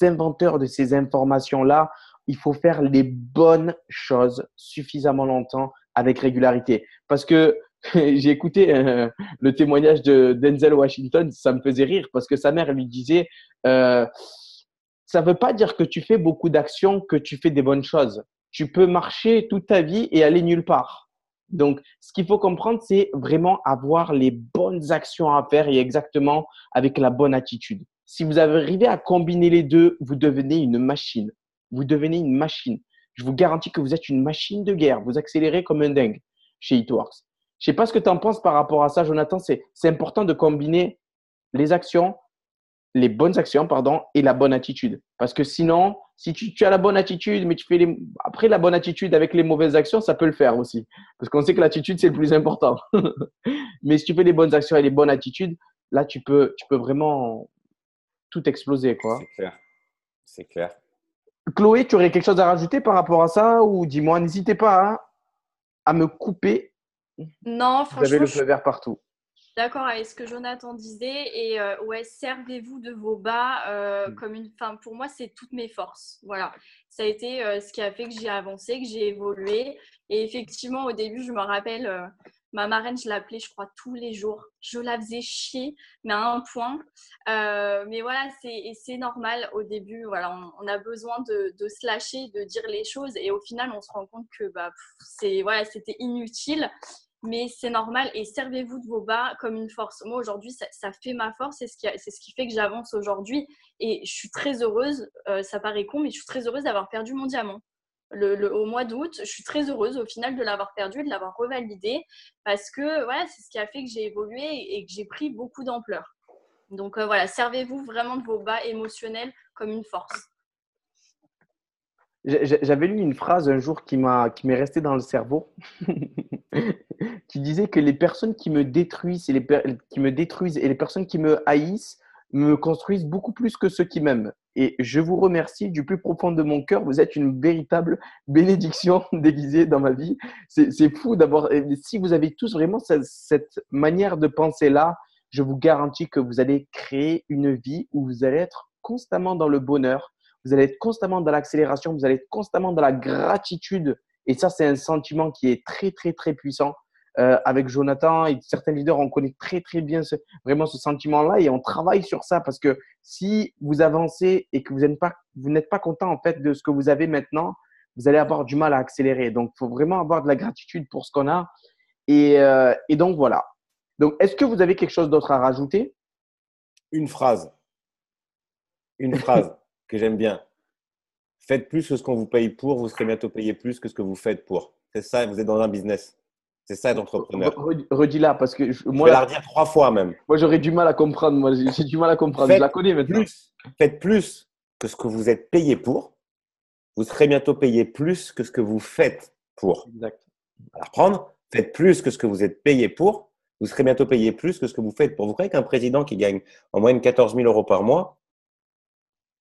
Speaker 1: inventeurs de ces informations-là. Il faut faire les bonnes choses suffisamment longtemps avec régularité. Parce que j'ai écouté le témoignage de Denzel Washington, ça me faisait rire parce que sa mère lui disait ça ne veut pas dire que tu fais beaucoup d'actions, que tu fais des bonnes choses. Tu peux marcher toute ta vie et aller nulle part. Donc, ce qu'il faut comprendre, c'est vraiment avoir les bonnes actions à faire et exactement avec la bonne attitude. Si vous arrivez à combiner les deux, vous devenez une machine. Vous devenez une machine. Je vous garantis que vous êtes une machine de guerre. Vous accélérez comme un dingue chez Hitworks. Je ne sais pas ce que tu en penses par rapport à ça, Jonathan. C'est important de combiner les actions, les bonnes actions, pardon, et la bonne attitude. Parce que sinon, si tu as la bonne attitude, mais tu fais après la bonne attitude avec les mauvaises actions, ça peut le faire aussi. Parce qu'on sait que l'attitude, c'est le plus important. Mais si tu fais les bonnes actions et les bonnes attitudes, là, tu peux vraiment tout exploser, quoi.
Speaker 3: C'est clair. C'est clair.
Speaker 1: Chloé, tu aurais quelque chose à rajouter par rapport à ça ou dis-moi, n'hésitez pas à me couper.
Speaker 2: Non,
Speaker 1: Vous avez
Speaker 2: franchement,
Speaker 1: le
Speaker 2: je
Speaker 1: feu
Speaker 2: suis
Speaker 1: vert partout.
Speaker 2: d'accord avec ce que Jonathan disait. Et ouais, servez-vous de vos bas comme une. Enfin, pour moi, c'est toutes mes forces. Voilà. Ça a été ce qui a fait que j'ai avancé, que j'ai évolué. Et effectivement, au début, je me rappelle, ma marraine, je l'appelais, je crois, tous les jours. Je la faisais chier, mais à un point. Mais voilà, c'est normal au début. Voilà, on a besoin de se lâcher, de dire les choses. Et au final, on se rend compte que voilà, c'était inutile. Mais c'est normal et servez-vous de vos bas comme une force. Moi, aujourd'hui, ça fait ma force. C'est ce qui fait que j'avance aujourd'hui. Et je suis très heureuse, ça paraît con, mais je suis très heureuse d'avoir perdu mon diamant. Au mois d'août, je suis très heureuse au final de l'avoir perdu et de l'avoir revalidé parce que voilà, c'est ce qui a fait que j'ai évolué et que j'ai pris beaucoup d'ampleur. Donc voilà, servez-vous vraiment de vos bas émotionnels comme une force.
Speaker 1: J'avais lu une phrase un jour qui m'est restée dans le cerveau, qui disait que les personnes qui me détruisent et les personnes qui me haïssent me construisent beaucoup plus que ceux qui m'aiment. Et je vous remercie du plus profond de mon cœur. Vous êtes une véritable bénédiction déguisée dans ma vie. C'est fou d'avoir. Si vous avez tous vraiment cette manière de penser-là, je vous garantis que vous allez créer une vie où vous allez être constamment dans le bonheur. Vous allez être constamment dans l'accélération, vous allez être constamment dans la gratitude. Et ça, c'est un sentiment qui est très, très, très puissant. Avec Jonathan et certains leaders, on connaît très, très bien vraiment ce sentiment-là et on travaille sur ça parce que si vous avancez et que vous n'êtes pas content en fait de ce que vous avez maintenant, vous allez avoir du mal à accélérer. Donc, il faut vraiment avoir de la gratitude pour ce qu'on a. Et donc, voilà. Donc, est-ce que vous avez quelque chose d'autre à rajouter?
Speaker 3: Une phrase. Une phrase que j'aime bien. Faites plus que ce qu'on vous paye pour, vous serez bientôt payé plus que ce que vous faites pour. C'est ça, vous êtes dans un business. C'est ça être entrepreneur.
Speaker 1: Redis-la parce que
Speaker 3: Je
Speaker 1: moi,
Speaker 3: vais la redire 3 fois même.
Speaker 1: moi, j'aurais du mal à comprendre. Moi, j'ai du mal à comprendre. Je la connais maintenant.
Speaker 3: Faites plus que ce que vous êtes payé pour, vous serez bientôt payé plus que ce que vous faites pour.
Speaker 1: Exact.
Speaker 3: À la reprendre, faites plus que ce que vous êtes payé pour, vous serez bientôt payé plus que ce que vous faites pour. Vous croyez qu'un président qui gagne en moyenne 14 000 euros par mois,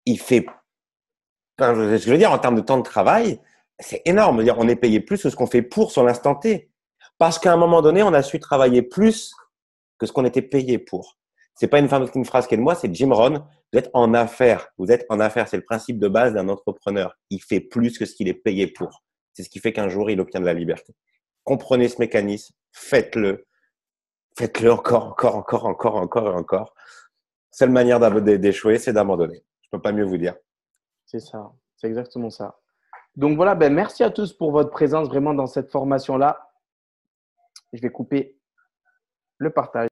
Speaker 3: il fait, enfin, je veux dire, en termes de temps de travail, c'est énorme. Je veux dire, on est payé plus que ce qu'on fait pour sur l'instant T. Parce qu'à un moment donné, on a su travailler plus que ce qu'on était payé pour. C'est pas une phrase qui est de moi, c'est Jim Rohn. Vous êtes en affaires. Vous êtes en affaires. C'est le principe de base d'un entrepreneur. Il fait plus que ce qu'il est payé pour. C'est ce qui fait qu'un jour, il obtient de la liberté. Comprenez ce mécanisme. Faites-le. Faites-le encore, encore, encore, encore, encore et encore. Seule manière d'échouer, c'est d'abandonner. Je peux pas mieux vous dire.
Speaker 1: C'est ça. C'est exactement ça. Donc voilà, ben, merci à tous pour votre présence vraiment dans cette formation-là. Je vais couper le partage.